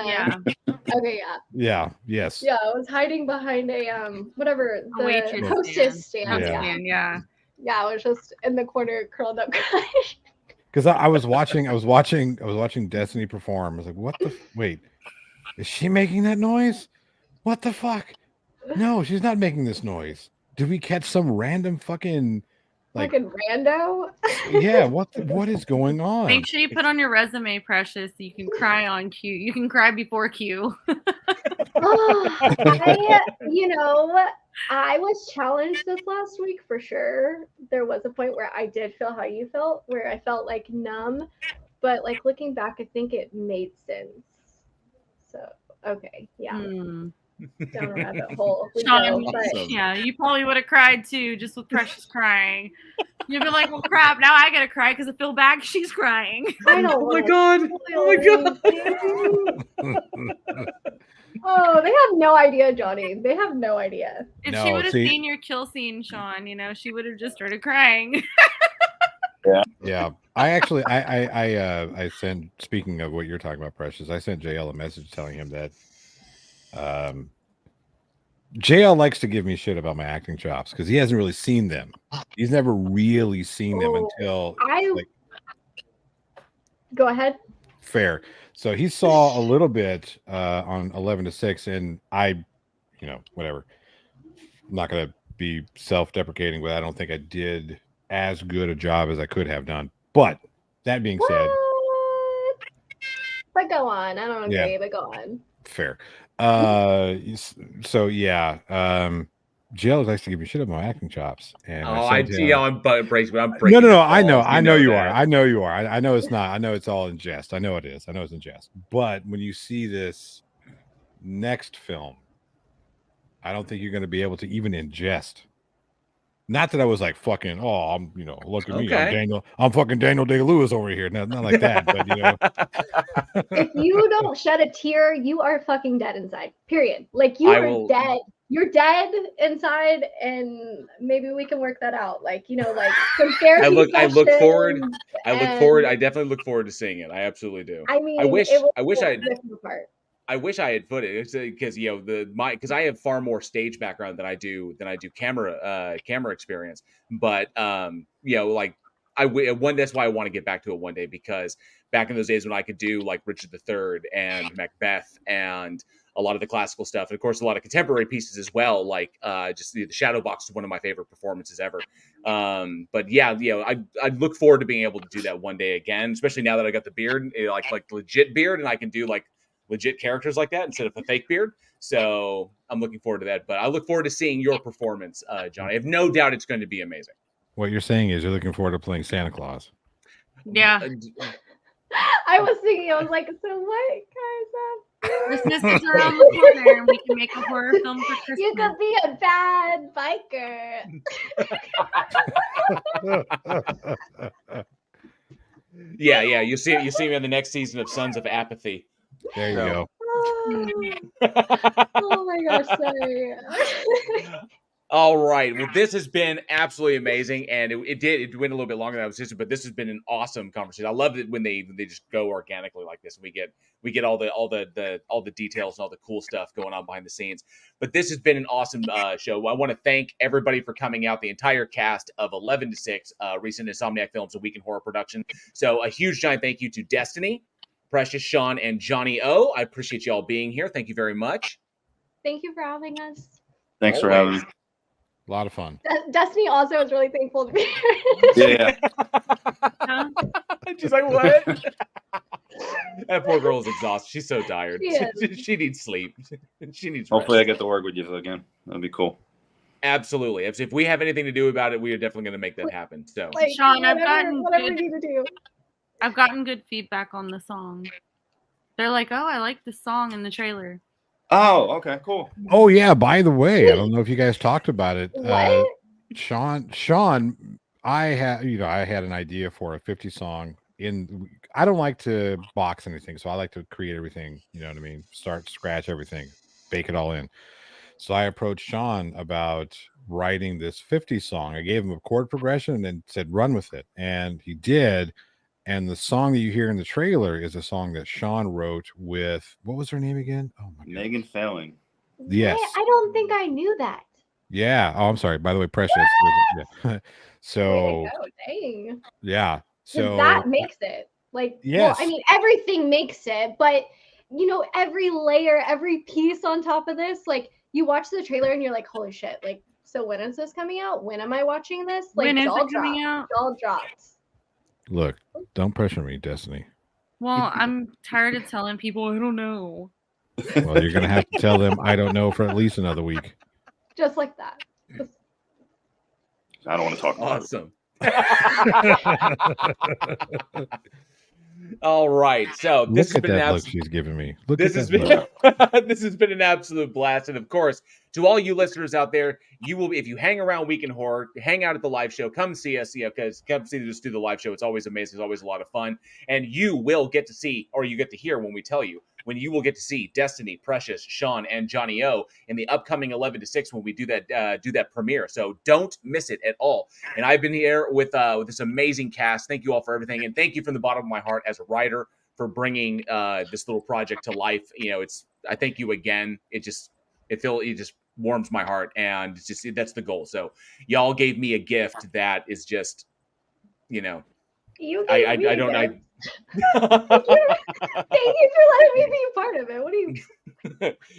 C: Yeah.
B: Okay, yeah.
D: Yeah, yes.
B: Yeah, I was hiding behind a whatever
C: A waitress
B: the hostess stand.
D: Yeah.
B: Yeah.
C: Yeah.
B: Yeah, I was just in the corner curled up crying.
D: Because I was watching Destiny perform. I was like, what the wait, is she making that noise? What the fuck? No, she's not making this noise. Did we catch some random fucking like
B: Fucking rando.
D: yeah, what is going on?
C: Make sure you put on your resume, Precious, so you can cry on cue. You can cry before cue.
B: I was challenged this last week for sure, there was a point where I did feel how you felt, where I felt like numb, but like looking back, I think it made sense. So okay, yeah, down a rabbit hole we
C: Sean,
B: go. But
A: Awesome.
C: yeah, you probably would have cried too, just with Precious crying. You'd be like, well, crap, now I gotta cry because I feel bad she's crying.
B: I don't.
A: Oh my
B: wanna
A: god! Oh my god!
B: spoil anything. Oh, they have no idea, Johnny. They have no idea.
C: If
D: No,
C: she would have
D: see-
C: seen your kill scene, Sean, you know, she would have just started crying.
D: Yeah, I actually, I sent. Speaking of what you're talking about, Precious, I sent JL a message telling him that, JL likes to give me shit about my acting chops because he hasn't really seen them. He's never really seen them until like
B: Go ahead.
D: fair. So he saw a little bit on 11 to 6, and I, whatever. I'm not gonna be self-deprecating, but I don't think I did as good a job as I could have done. But that being said,
B: But go on. I don't agree,
D: Yeah.
B: but go on.
D: fair. So yeah, JL likes to give me shit about my acting chops, and
A: I'm breaking. I'm
D: no,
A: breaking.
D: I know,
A: balls,
D: I know you
A: that.
D: are. I know you are. I know it's not. I know it's all in jest. I know it is. I know it's in jest. But when you see this next film, I don't think you're going to be able to even ingest. Not that I was like fucking. Oh, I'm. Look at me. I'm
A: Okay.
D: Daniel. I'm fucking Daniel Day-Lewis over here. Not like that. But
B: If you don't shed a tear, you are fucking dead inside. Period. Like you are dead. You're dead inside, and maybe we can work that out. Like like some therapy
A: I look forward.
B: sessions
A: I look forward. I definitely look forward to seeing it. I absolutely do.
B: I mean,
A: I wish
B: it was
A: I
B: a different part.
A: I wish I had footage because because I have far more stage background than I do camera experience. But that's why I want to get back to it one day, because back in those days when I could do like Richard III and Macbeth and a lot of the classical stuff, and of course a lot of contemporary pieces as well, like just the Shadow Box is one of my favorite performances ever. But yeah, I look forward to being able to do that one day again, especially now that I got the beard, like legit beard, and I can do like legit characters like that instead of a fake beard. So I'm looking forward to that. But I look forward to seeing your performance, John. I have no doubt it's going to be amazing.
D: what you're saying is you're looking forward to playing Santa Claus.
C: Yeah.
B: I was thinking, I was like, so what, guys?
C: Christmas is around the corner, and we can make a horror film for Christmas.
B: You could be a bad biker.
A: Yeah. You see me on the next season of Sons of Apathy.
D: There you go.
B: Oh my gosh, sorry.
A: All right. Well, this has been absolutely amazing, and it went a little bit longer than I was anticipating, but this has been an awesome conversation. I love it when they just go organically like this. We get all the details and all the cool stuff going on behind the scenes. But this has been an awesome show. I want to thank everybody for coming out, the entire cast of 11 to 6, recent Insomniac Films, a Week in Horror production. So a huge giant thank you to Destiny, Precious, Sean, and Johnny O. I appreciate you all being here. Thank you very much.
B: Thank you for having us.
E: Thanks for having me.
D: A lot of fun.
B: Destiny also is really thankful to be here.
E: Yeah.
A: She's like, what? That poor girl is exhausted. She's so tired.
B: She
A: She needs sleep. She needs
E: Hopefully, I
A: rest.
E: get to work with you again. That'd be cool.
A: Absolutely. If we have anything to do about it, we are definitely going to make that happen. So,
B: Like,
C: Sean,
B: whatever we need to do.
C: I've gotten good feedback on the song. They're like, oh, I like the song in the trailer.
E: Oh, okay, cool.
D: Oh yeah. By the way, I don't know if you guys talked about it.
B: What?
D: Sean, I had an idea for a 50 song. I don't like to box anything, so I like to create everything. You know what I mean? Start scratch everything, bake it all in. So I approached Sean about writing this 50 song. I gave him a chord progression and said, run with it. And he did. And the song that you hear in the trailer is a song that Sean wrote with, what was her name again? Oh my God.
E: Megan Failing.
D: Yes.
B: What? I don't think I knew that.
D: Yeah. Oh, I'm sorry. By the way, Precious. Yeah. So,
B: Way to go. Dang.
D: yeah.
B: 'Cause
D: So
B: that makes it. Like,
D: Yes.
B: well, I mean, everything makes it, but every layer, every piece on top of this, like, you watch the trailer and you're like, holy shit, like, so when is this coming out? When am I watching this? Like,
C: When is
B: it's all
C: it coming out?
B: It's all dropped.
D: look, don't pressure me, Destiny.
C: Well, I'm tired of telling people I don't know.
D: Well, you're gonna have to tell them I don't know for at least another week.
B: Just like that.
E: I don't want to talk about it.
A: Awesome. All right. So this
D: Look
A: has
D: at
A: been an
D: that look
A: absolute.
D: she's giving me. Look
A: This
D: at
A: has
D: that
A: been
D: look.
A: this has been an absolute blast, and of course, to all you listeners out there, you will if you hang around Week in Horror, hang out at the live show, come see us, because come see us do the live show. It's always amazing. It's always a lot of fun, and you will get to see, or you get to hear when we tell you. When you will get to see Destiny, Precious, Sean, and Johnny O in the upcoming 11 to 6 when we do that premiere. So don't miss it at all. And I've been here with this amazing cast. Thank you all for everything, and thank you from the bottom of my heart as a writer for bringing this little project to life. You know, I thank you again. It just warms my heart, and it's just that's the goal. So y'all gave me a gift that is just, you know,
B: You gave me
A: I
B: a
A: don't
B: gift.
A: I.
B: Thank you for letting me be a part of it. What do you?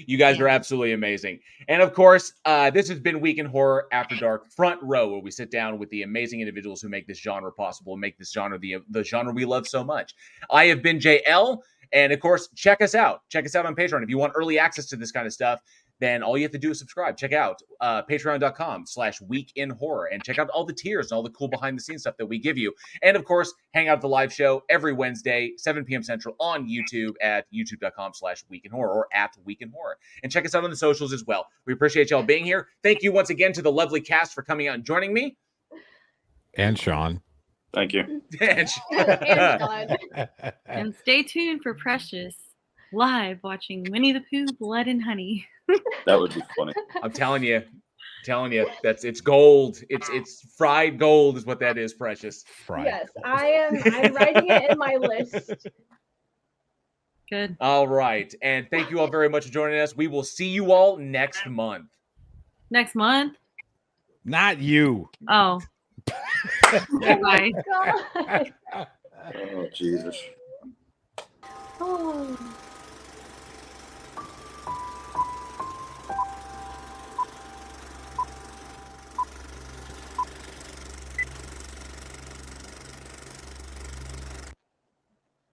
A: You guys are absolutely amazing. And of course, this has been Week in Horror After Dark Front Row, where we sit down with the amazing individuals who make this genre possible and make this genre the genre we love so much. I have been JL, and of course, check us out. Check us out on Patreon. If you want early access to this kind of stuff, then all you have to do is subscribe. Check out patreon.com/weekinhorror and check out all the tiers and all the cool behind the scenes stuff that we give you. And of course, hang out at the live show every Wednesday, 7 p.m. Central on YouTube at youtube.com/weekinhorror or at weekinhorror. And check us out on the socials as well. We appreciate y'all being here. Thank you once again to the lovely cast for coming out and joining me.
D: And Sean.
E: Thank you.
B: And Sean.
C: And stay tuned for Precious live watching Winnie the Pooh, Blood and Honey.
E: That would be funny.
A: I'm telling you, it's gold. It's fried gold is what that is, Precious.
D: Fried.
B: Yes, I'm writing it in my list.
C: Good.
A: All right. And thank you all very much for joining us. We will see you all next month.
C: Next month?
D: Not you.
C: Oh. Bye.
B: God.
E: Oh, Jesus.
B: Oh.